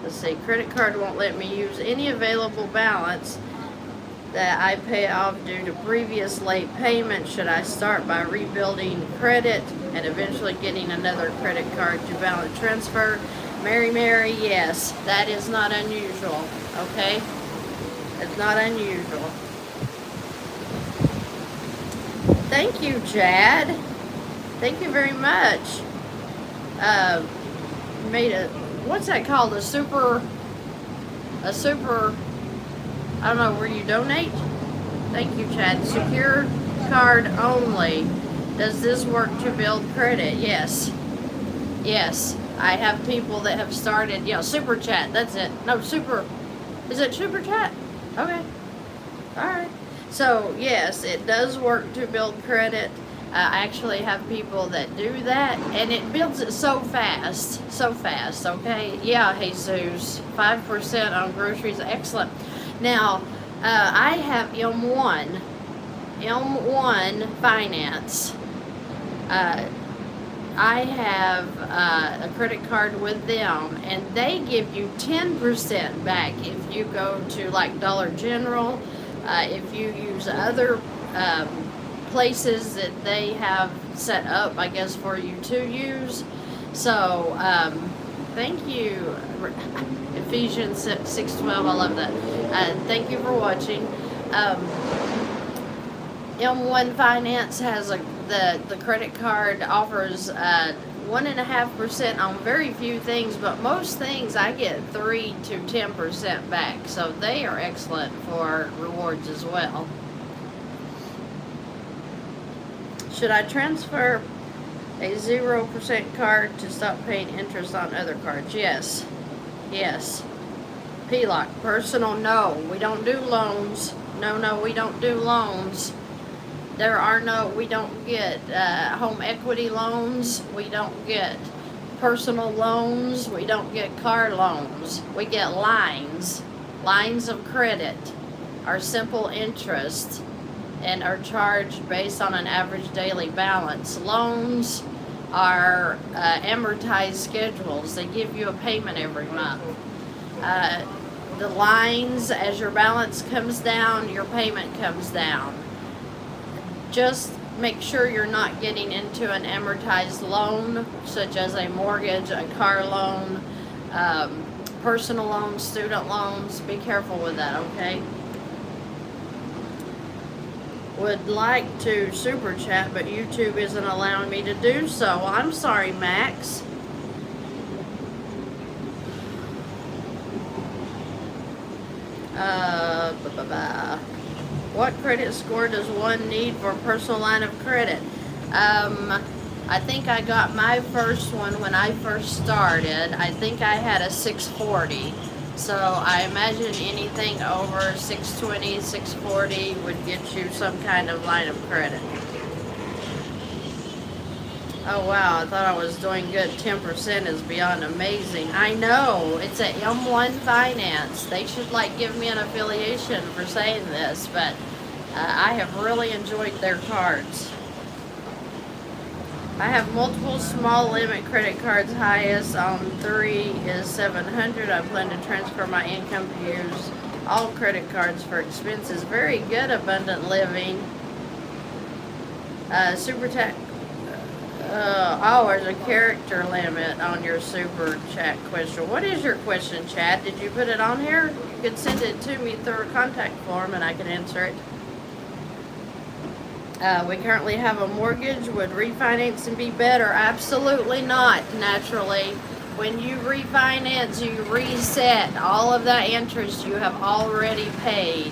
Speaker 1: Let's see, credit card won't let me use any available balance that I pay off due to previous late payment. Should I start by rebuilding credit and eventually getting another credit card to balance transfer? Mary, yes, that is not unusual, okay? It's not unusual. Thank you, Chad. Thank you very much. Made a, what's that called? A super, I don't know, where you donate? Thank you, Chad. Secure card only. Does this work to build credit? Yes. Yes. I have people that have started, yeah, super chat. That's it. No, super. Is it super chat? Okay. All right. So, yes, it does work to build credit. I actually have people that do that, and it builds it so fast, okay? Yeah, Jesus, 5% on groceries, excellent. Now, I have M1 Finance. Uh, I have a credit card with them, and they give you 10% back if you go to like Dollar General, if you use other um, places that they have set up, I guess, for you to use. So, thank you, Ephesians 6:12. I love that. Thank you for watching. M1 Finance has the credit card offers 1.5% on very few things, but most things I get 3 to 10% back. So they are excellent for rewards as well. Should I transfer a 0% card to stop paying interest on other cards? Yes. Yes. PLOC. Personal, no. We don't do loans. No, we don't do loans. We don't get home equity loans. We don't get personal loans. We don't get car loans. We get lines of credit, are simple interest, and are charged based on an average daily balance. Loans are amortized schedules. They give you a payment every month. The lines, as your balance comes down, your payment comes down. Just make sure you're not getting into an amortized loan, such as a mortgage, a car loan, personal loans, student loans. Be careful with that, okay? Would like to super chat, but YouTube isn't allowing me to do so. I'm sorry, Max. What credit score does one need for a personal line of credit? I think I got my first one when I first started. I think I had a 640. So I imagine anything over 620, 640 would get you some kind of line of credit. Oh wow, I thought I was doing good. 10% is beyond amazing. I know, it's at M1 Finance. They should like give me an affiliation for saying this, but I have really enjoyed their cards. I have multiple small limit credit cards. Highest on 3 is 700. I plan to transfer my income to use all credit cards for expenses. Very good, Abundant Living. Super chat. There's a character limit on your super chat question. What is your question, Chad? Did you put it on here? You could send it to me through a contact form and I can answer it. We currently have a mortgage. Would refinancing be better? Absolutely not, naturally. When you refinance, you reset all of that interest you have already paid.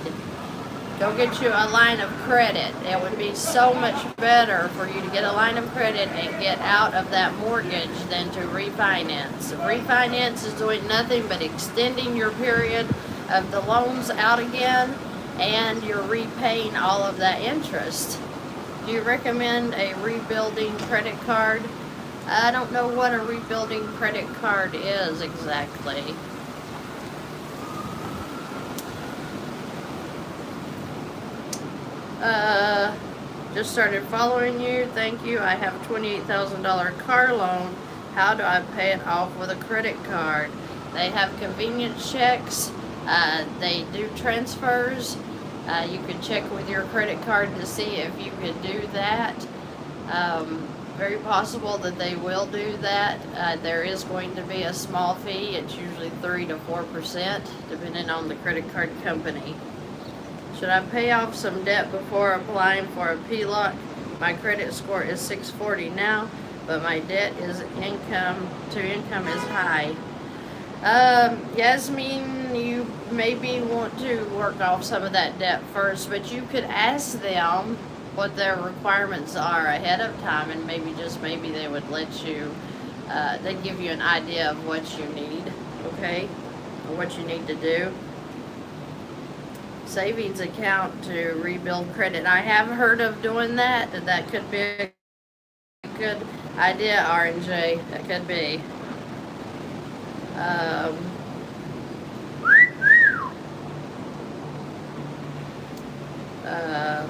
Speaker 1: Go get you a line of credit. It would be so much better for you to get a line of credit and get out of that mortgage than to refinance. Refinance is doing nothing but extending your period of the loans out again, and you're repaying all of that interest. Do you recommend a rebuilding credit card? I don't know what a rebuilding credit card is exactly. Just started following you. Thank you. I have a $28,000 car loan. How do I pay it off with a credit card? They have convenience checks. They do transfers. You could check with your credit card to see if you could do that. Very possible that they will do that. There is going to be a small fee. It's usually 3 to 4%, depending on the credit card company. Should I pay off some debt before applying for a PLOC? My credit score is 640 now, but my debt is income is high. Yasmin, you maybe want to work off some of that debt first, but you could ask them what their requirements are ahead of time, and maybe they would let you, they'd give you an idea of what you need, okay, or what you need to do. Savings account to rebuild credit. I have heard of doing that. That could be a good idea, RNJ. That could be.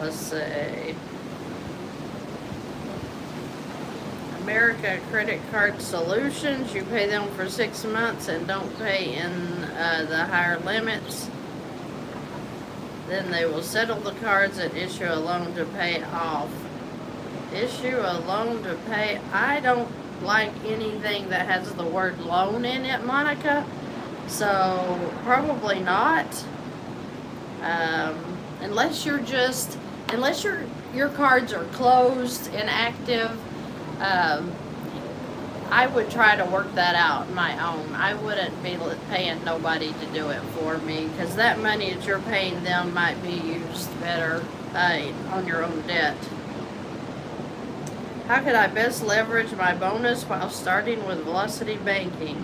Speaker 1: Let's see. America Credit Card Solutions. You pay them for 6 months and don't pay in the higher limits. Then they will settle the cards and issue a loan to pay off. Issue a loan to pay. I don't like anything that has the word loan in it, Monica. So probably not. Unless your cards are closed, inactive. I would try to work that out my own. I wouldn't be paying nobody to do it for me, because that money that you're paying them might be used better on your own debt. How could I best leverage my bonus while starting with Velocity Banking?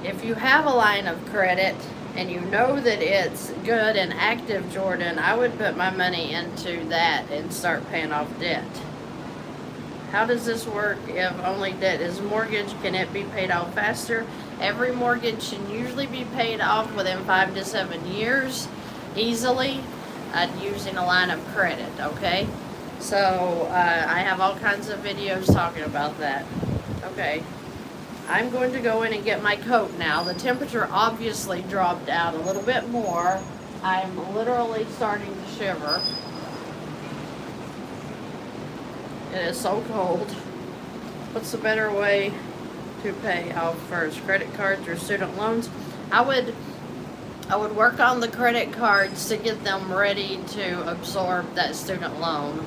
Speaker 1: If you have a line of credit and you know that it's good and active, Jordan, I would put my money into that and start paying off debt. How does this work if only debt is mortgage? Can it be paid off faster? Every mortgage can usually be paid off within 5 to 7 years easily using a line of credit, okay? So I have all kinds of videos talking about that. Okay, I'm going to go in and get my coat now. The temperature obviously dropped out a little bit more. I'm literally starting to shiver. It is so cold. What's the better way to pay off first? Credit cards or student loans? I would work on the credit cards to get them ready to absorb that student loan.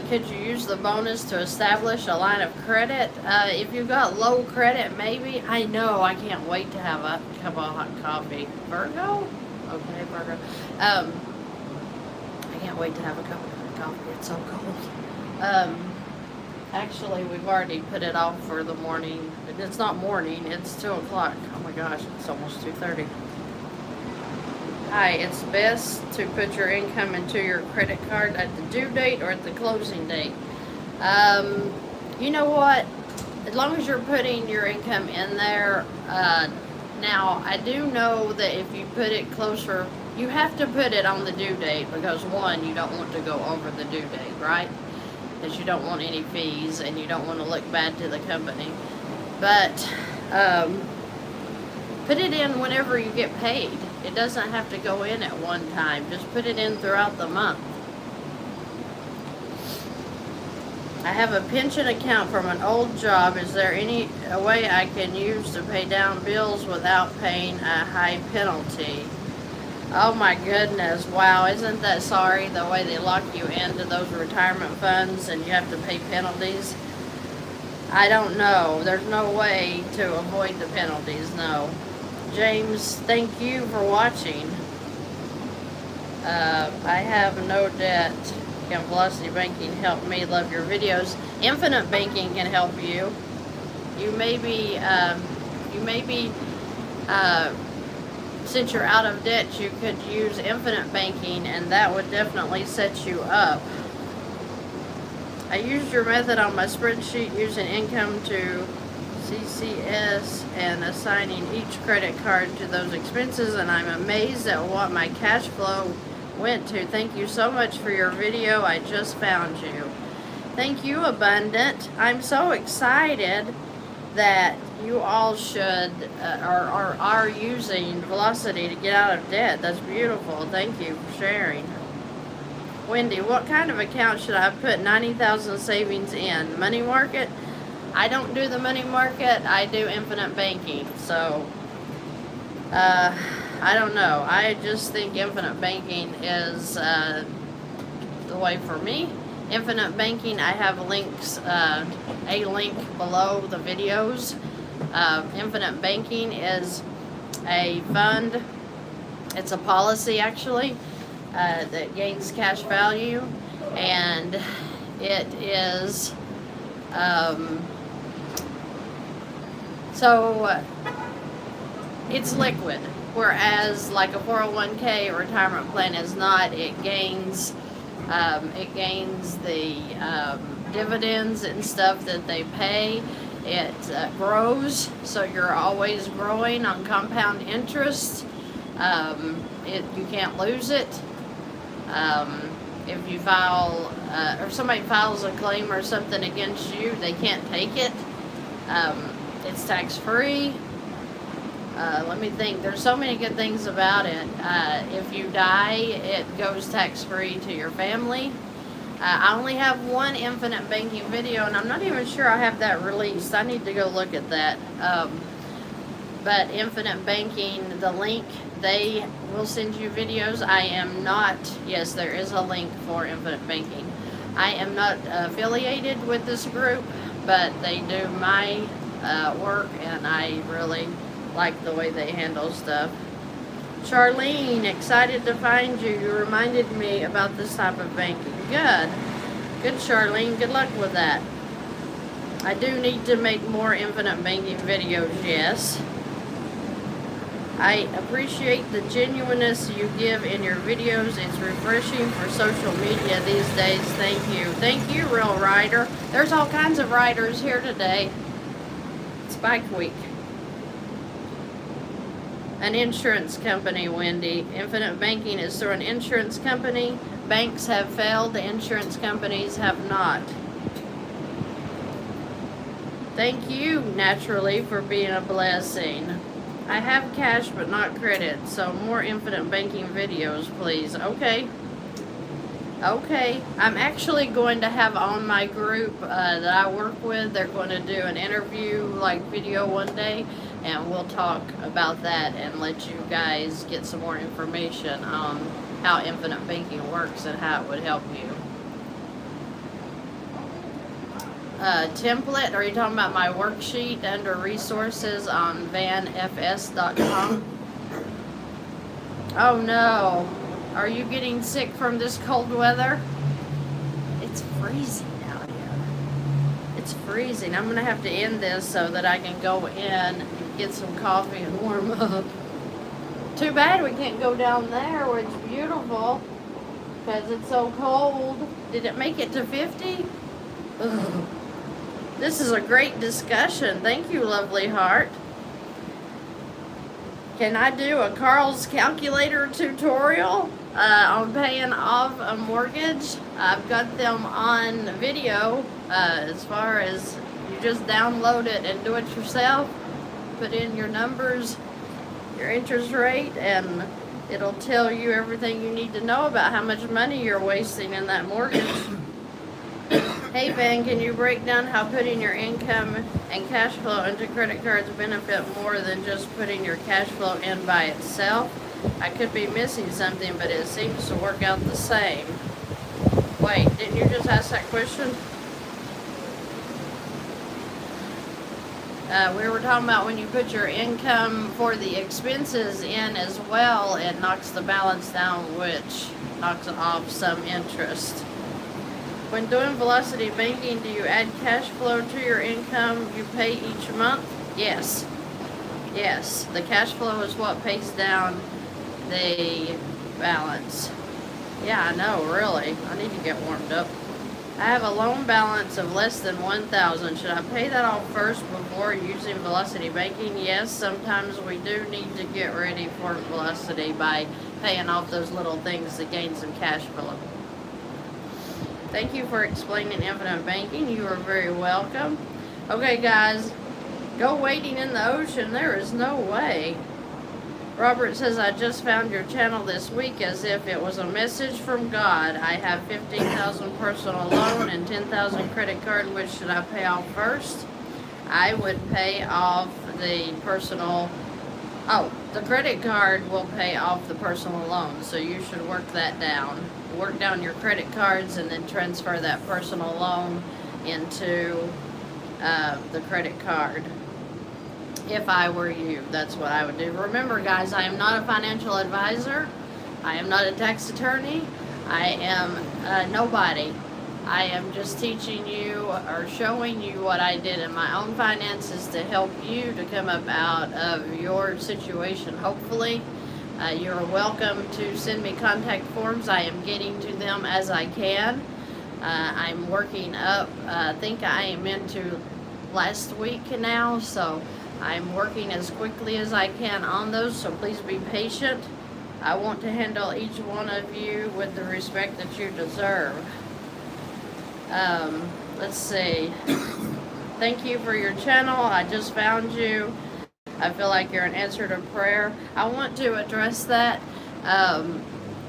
Speaker 1: Could you use the bonus to establish a line of credit? If you've got low credit, maybe. I know, I can't wait to have a cup of hot coffee. Virgo? Okay, Virgo. I can't wait to have a cup of hot coffee. It's so cold. Actually, we've already put it off for the morning. It's not morning, it's 2 o'clock. Oh my gosh, it's almost 2:30. Hi, it's best to put your income into your credit card at the due date or at the closing date. You know what? As long as you're putting your income in there, now I do know that if you put it closer, you have to put it on the due date because one, you don't want to go over the due date, right? Because you don't want any fees and you don't want to look bad to the company. But put it in whenever you get paid. It doesn't have to go in at one time. Just put it in throughout the month. I have a pension account from an old job. Is there any way I can use to pay down bills without paying a high penalty? Oh my goodness, wow, isn't that sorry the way they lock you into those retirement funds and you have to pay penalties? I don't know. There's no way to avoid the penalties, no. James, thank you for watching. I have no debt. Can Velocity Banking help me? Love your videos. Infinite Banking can help you. You may be, since you're out of debt, you could use Infinite Banking, and that would definitely set you up. I used your method on my spreadsheet using income to CCS and assigning each credit card to those expenses, and I'm amazed at what my cash flow went to. Thank you so much for your video. I just found you. Thank you, Abundant. I'm so excited that you all should or are using Velocity to get out of debt. That's beautiful. Thank you for sharing. Wendy, what kind of account should I put 90,000 savings in? Money market? I don't do the money market. I do Infinite Banking. So, I don't know. I just think Infinite Banking is the way for me. Infinite Banking, I have links, a link below the videos. Infinite Banking is a fund. It's a policy, actually, that gains cash value, and it is so it's liquid, whereas like a 401k retirement plan is not. It gains the dividends and stuff that they pay. It grows, so you're always growing on compound interest. You can't lose it. If you file, or somebody files a claim or something against you, they can't take it. It's tax-free. Let me think. There's so many good things about it. If you die, it goes tax-free to your family. I only have one infinite banking video, and I'm not even sure I have that released. I need to go look at that. But infinite banking, the link, they will send you videos. I am not, yes, there is a link for infinite banking. I am not affiliated with this group, but they do my work, and I really like the way they handle stuff. Charlene, excited to find you. You reminded me about this type of banking. Good. Good, Charlene. Good luck with that. I do need to make more infinite banking videos, yes. I appreciate the genuineness you give in your videos. It's refreshing for social media these days. Thank you. Thank you, Real Rider. There's all kinds of riders here today. It's Bike Week. An insurance company, Wendy. Infinite banking is through an insurance company. Banks have failed. The insurance companies have not. Thank you, naturally, for being a blessing. I have cash but not credit, so more infinite banking videos, please. Okay. Okay. I'm actually going to have on my group that I work with, they're going to do an interview like video one day, and we'll talk about that and let you guys get some more information on how infinite banking works and how it would help you. Template, are you talking about my worksheet under resources on vannfs.com? Oh no, are you getting sick from this cold weather? It's freezing out here. It's freezing. I'm gonna have to end this so that I can go in and get some coffee and warm up. Too bad we can't go down there where it's beautiful because it's so cold. Did it make it to 50? Ugh. This is a great discussion. Thank you, lovely heart. Can I do a Carl's calculator tutorial on paying off a mortgage? I've got them on video as far as you just download it and do it yourself. Put in your numbers, your interest rate, and it'll tell you everything you need to know about how much money you're wasting in that mortgage. Hey Vann, can you break down how putting your income and cash flow into credit cards benefit more than just putting your cash flow in by itself? I could be missing something, but it seems to work out the same. Wait, didn't you just ask that question? We were talking about when you put your income for the expenses in as well, it knocks the balance down, which knocks off some interest. When doing velocity banking, do you add cash flow to your income you pay each month? Yes. Yes. The cash flow is what pays down the balance. Yeah, I know, really. I need to get warmed up. I have a loan balance of less than $1,000. Should I pay that off first before using velocity banking? Yes, sometimes we do need to get ready for velocity by paying off those little things to gain some cash flow. Thank you for explaining infinite banking. You are very welcome. Okay, guys, go wading in the ocean. There is no way. Robert says, I just found your channel this week as if it was a message from God. I have $15,000 personal loan and $10,000 credit card. Which should I pay off first? I would pay off the personal. Oh, the credit card will pay off the personal loan, so you should work that down. Work down your credit cards and then transfer that personal loan into the credit card. If I were you, that's what I would do. Remember, guys, I am not a financial advisor. I am not a tax attorney. I am nobody. I am just teaching you or showing you what I did in my own finances to help you to come up out of your situation, hopefully. You're welcome to send me contact forms. I am getting to them as I can. I'm working up, I think I am into last week now, so I'm working as quickly as I can on those, so please be patient. I want to handle each one of you with the respect that you deserve. Let's see. Thank you for your channel. I just found you. I feel like you're an answer to prayer. I want to address that.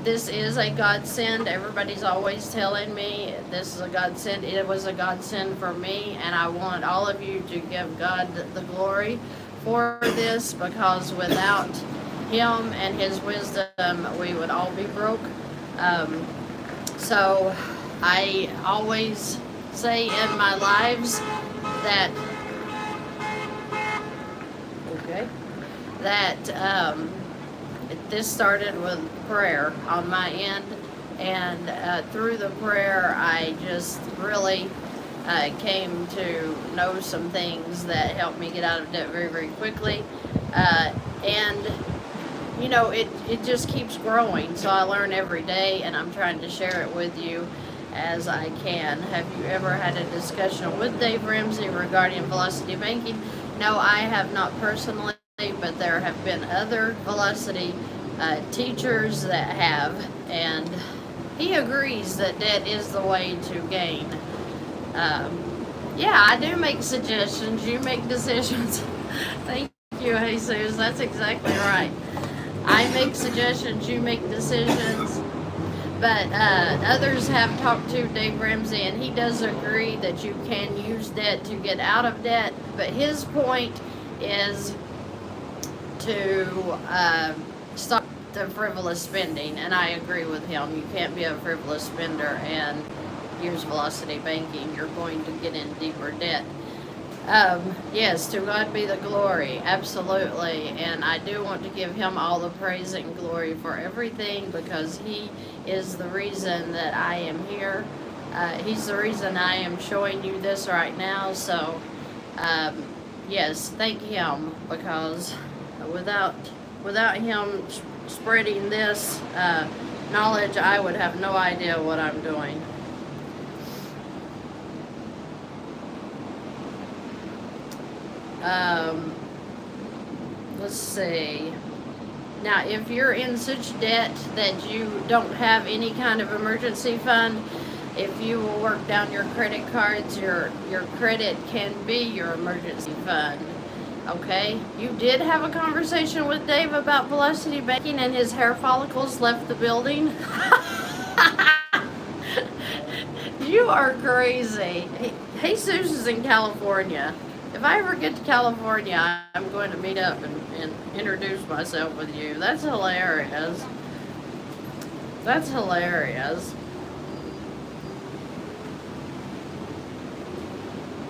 Speaker 1: This is a godsend. Everybody's always telling me this is a godsend. It was a godsend for me, and I want all of you to give God the glory for this, because without Him and His wisdom, we would all be broke. So I always say in my lives that this started with prayer on my end, and through the prayer I just really came to know some things that helped me get out of debt very, very quickly, and you know, it just keeps growing, so I learn every day, and I'm trying to share it with you as I can. Have you ever had a discussion with Dave Ramsey regarding velocity banking? No, I have not personally, but there have been other velocity teachers that have, and he agrees that debt is the way to gain. Yeah, I do make suggestions. You make decisions. Thank you, Jesus. That's exactly right. I make suggestions, you make decisions. But others have talked to Dave Ramsey, and he does agree that you can use debt to get out of debt. But his point is to stop the frivolous spending, and I agree with him. You can't be a frivolous spender and use velocity banking. You're going to get in deeper debt. Yes, to God be the glory, absolutely, and I do want to give Him all the praise and glory for everything, because He is the reason that I am here. He's the reason I am showing you this right now, so yes, thank Him, because without Him spreading this knowledge, I would have no idea what I'm doing. Let's see. Now, if you're in such debt that you don't have any kind of emergency fund, if you will work down your credit cards, your credit can be your emergency fund. Okay? You did have a conversation with Dave about velocity banking, and his hair follicles left the building. You are crazy. Jesus is in California. If I ever get to California, I'm going to meet up and introduce myself with you. That's hilarious. That's hilarious.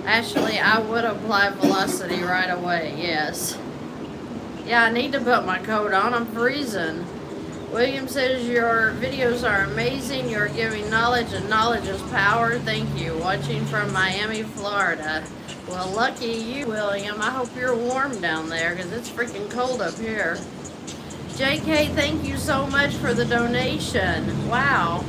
Speaker 1: Ashley, I would apply velocity right away, yes. Yeah, I need to put my coat on. I'm freezing. William says your videos are amazing. You're giving knowledge, and knowledge is power. Thank you. Watching from Miami, Florida. Well, lucky you, William. I hope you're warm down there, because it's freaking cold up here. JK, thank you so much for the donation. Wow.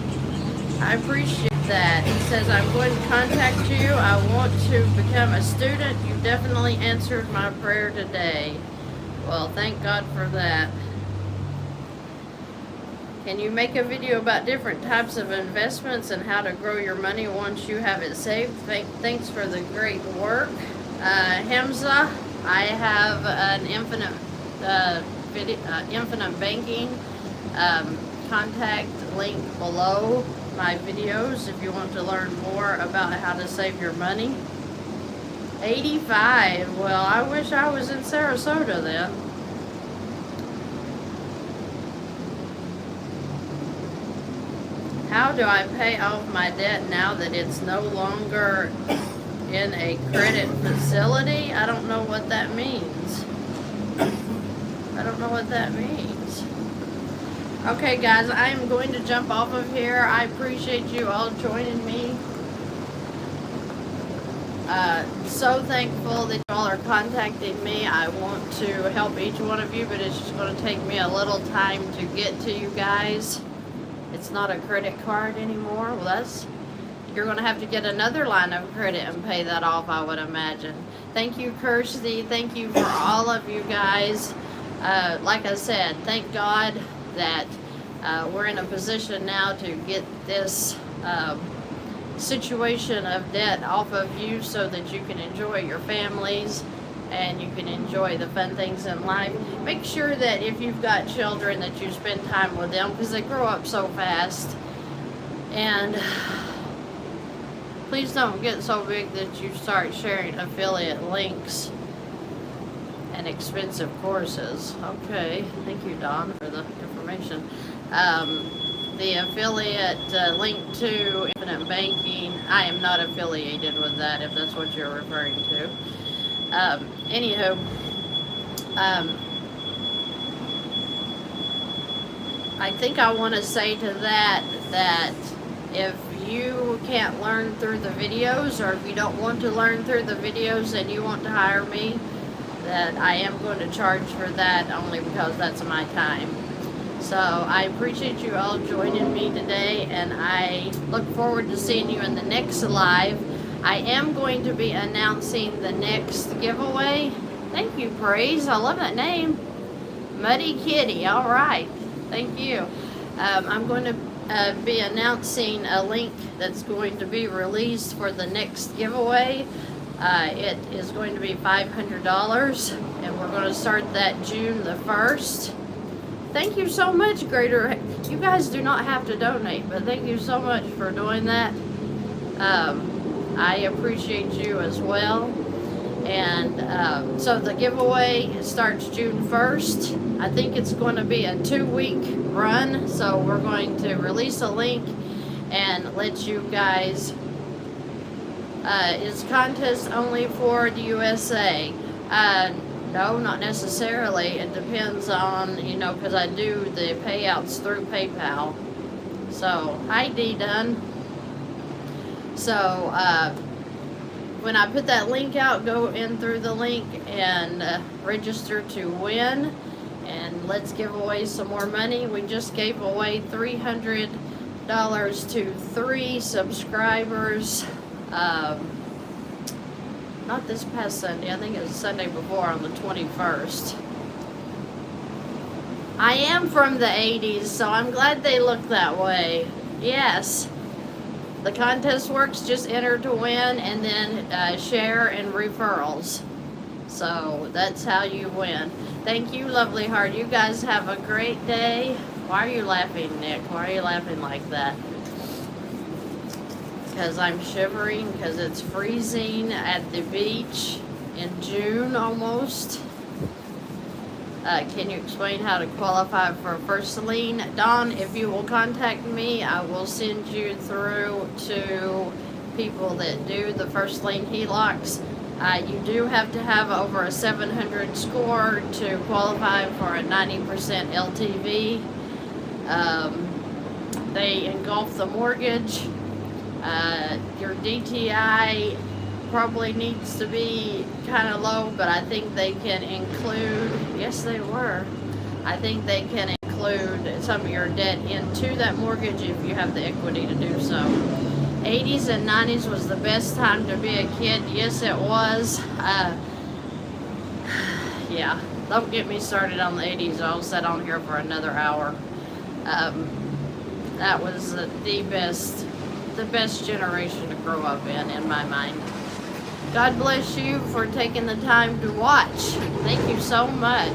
Speaker 1: I appreciate that. He says, I'm going to contact you. I want to become a student. You definitely answered my prayer today. Well, thank God for that. Can you make a video about different types of investments and how to grow your money once you have it saved? Thanks for the great work. Hamza, I have an infinite banking contact link below my videos if you want to learn more about how to save your money. 85, well, I wish I was in Sarasota then. How do I pay off my debt now that it's no longer in a credit facility? I don't know what that means. I don't know what that means. Okay, guys, I am going to jump off of here. I appreciate you all joining me. So thankful that you all are contacting me. I want to help each one of you, but it's just going to take me a little time to get to you guys. It's not a credit card anymore. Well, you're going to have to get another line of credit and pay that off, I would imagine. Thank you, Kirsty. Thank you for all of you guys. Like I said, thank God that we're in a position now to get this situation of debt off of you so that you can enjoy your families and you can enjoy the fun things in life. Make sure that if you've got children that you spend time with them because they grow up so fast. And please don't get so big that you start sharing affiliate links and expensive courses. Okay, thank you, Don, for the information. The affiliate link to Infinite Banking, I am not affiliated with that, if that's what you're referring to. Anywho, I think I want to say to that if you can't learn through the videos, or if you don't want to learn through the videos and you want to hire me, that I am going to charge for that only because that's my time. So I appreciate you all joining me today, and I look forward to seeing you in the next live. I am going to be announcing the next giveaway. Thank you, Praise. I love that name. Muddy Kitty. All right. Thank you. I'm going to be announcing a link that's going to be released for the next giveaway. It is going to be $500, and we're going to start that June the 1st. Thank you so much, Greater. You guys do not have to donate, but thank you so much for doing that. I appreciate you as well. And so the giveaway starts June 1st. I think it's going to be a 2-week run, so we're going to release a link and let you guys. Is contest only for the USA? No, not necessarily. It depends on, you know, because I do the payouts through PayPal. So, hi D Dunn. So, when I put that link out, go in through the link and register to win. And let's give away some more money. We just gave away $300 to 3 subscribers. Not this past Sunday, I think it was Sunday before on the 21st. I am from the 80s, so I'm glad they look that way. Yes. The contest works, just enter to win and then share and referrals. So that's how you win. Thank you, lovely heart. You guys have a great day. Why are you laughing, Nick? Why are you laughing like that? Because I'm shivering because it's freezing at the beach in June almost. Can you explain how to qualify for first lien? Dawn, if you will contact me, I will send you through to people that do the first lien HELOCs. You do have to have over a 700 score to qualify for a 90% LTV. They engulf the mortgage. Your DTI probably needs to be kind of low, but I think they can include, yes they were, I think they can include some of your debt into that mortgage if you have the equity to do so. 80s and 90s was the best time to be a kid. Yes, it was. Yeah, don't get me started on the 80s. I'll sit on here for another hour. That was the best generation to grow up in my mind. God bless you for taking the time to watch. Thank you so much.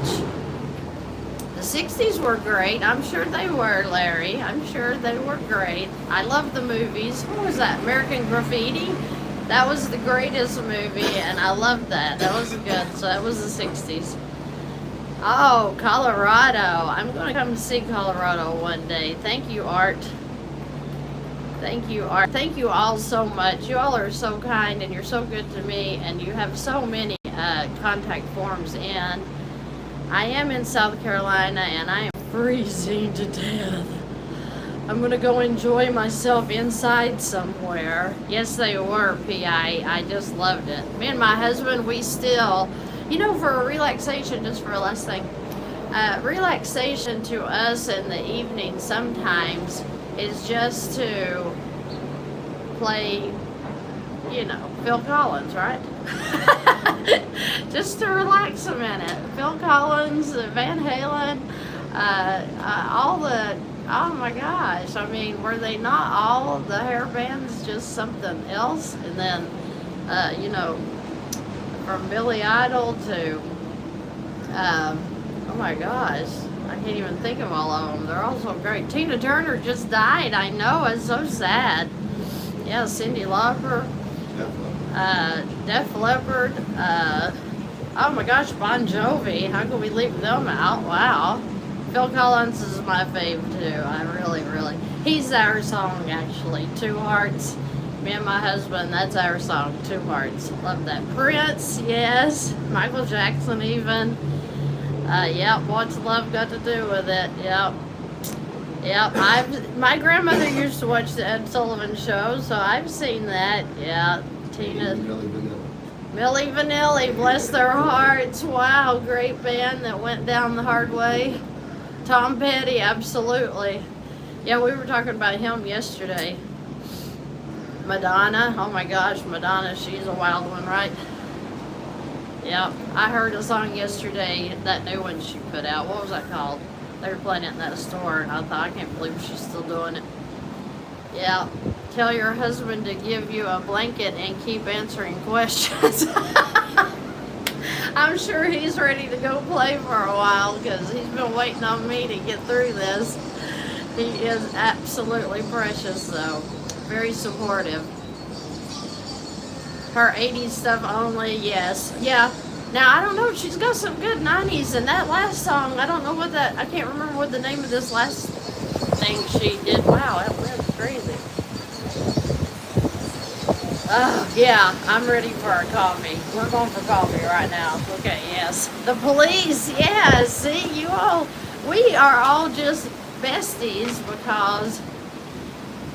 Speaker 1: The 60s were great. I'm sure they were, Larry. I'm sure they were great. I love the movies. What was that? American Graffiti? That was the greatest movie, and I loved that. That was good. So that was the 60s. Oh, Colorado. I'm going to come see Colorado one day. Thank you, Art. Thank you, Art. Thank you all so much. You all are so kind, and you're so good to me, and you have so many contact forms in. I am in South Carolina, and I am freezing to death. I'm going to go enjoy myself inside somewhere. Yes, they were, P.I. I just loved it. Me and my husband, we still, you know, for a relaxation, just for a last thing, relaxation to us in the evening sometimes is just to play you know, Phil Collins, right? Just to relax a minute. Phil Collins, Van Halen, all the, oh my gosh. I mean, were they not all the hair bands just something else? And then, you know, from Billy Idol to, oh my gosh, I can't even think of all of them. They're all so great. Tina Turner just died. I know, it's so sad. Yeah, Cyndi Lauper, Def Leppard, oh my gosh, Bon Jovi. How could we leave them out? Wow. Phil Collins is my fave too. I really, really. He's our song actually. Two Hearts. Me and my husband, that's our song. Two Hearts. Love that. Prince, yes. Michael Jackson even. Yep, what's love got to do with it? Yep. Yep, my grandmother used to watch the Ed Sullivan Show, so I've seen that. Yeah, Tina. Milli Vanilli, bless their hearts. Wow, great band that went down the hard way. Tom Petty, absolutely. Yeah, we were talking about him yesterday. Madonna, oh my gosh, Madonna, she's a wild one, right? Yep, I heard a song yesterday, that new one she put out. What was that called? They were playing it in that store, and I thought, I can't believe she's still doing it. Yeah, tell your husband to give you a blanket and keep answering questions. I'm sure he's ready to go play for a while, because he's been waiting on me to get through this. He is absolutely precious, though. Very supportive. Her 80s stuff only, yes. Yeah. Now, I don't know, she's got some good 90s, and that last song, I don't know what that, I can't remember what the name of this last thing she did. Wow, that was crazy. Oh, yeah, I'm ready for a coffee. We're going for coffee right now. Okay, yes. The Police, yeah, see, you all, we are all just besties because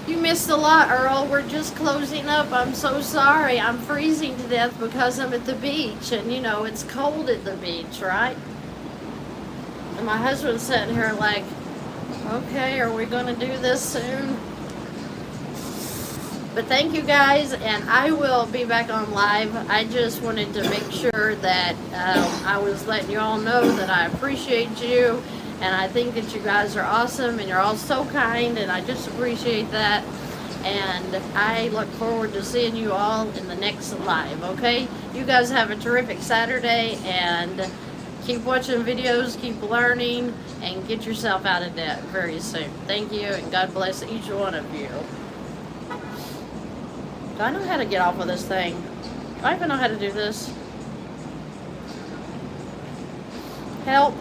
Speaker 1: you missed a lot, Earl. We're just closing up. I'm so sorry. I'm freezing to death because I'm at the beach. And, you know, it's cold at the beach, right? And my husband's sitting here like, okay, are we going to do this soon? But thank you guys, and I will be back on live. I just wanted to make sure that I was letting you all know that I appreciate you. And I think that you guys are awesome, and you're all so kind, and I just appreciate that. And I look forward to seeing you all in the next live, okay? You guys have a terrific Saturday, and keep watching videos, keep learning, and get yourself out of debt very soon. Thank you, and God bless each one of you. Do I know how to get off of this thing? Do I even know how to do this? Help.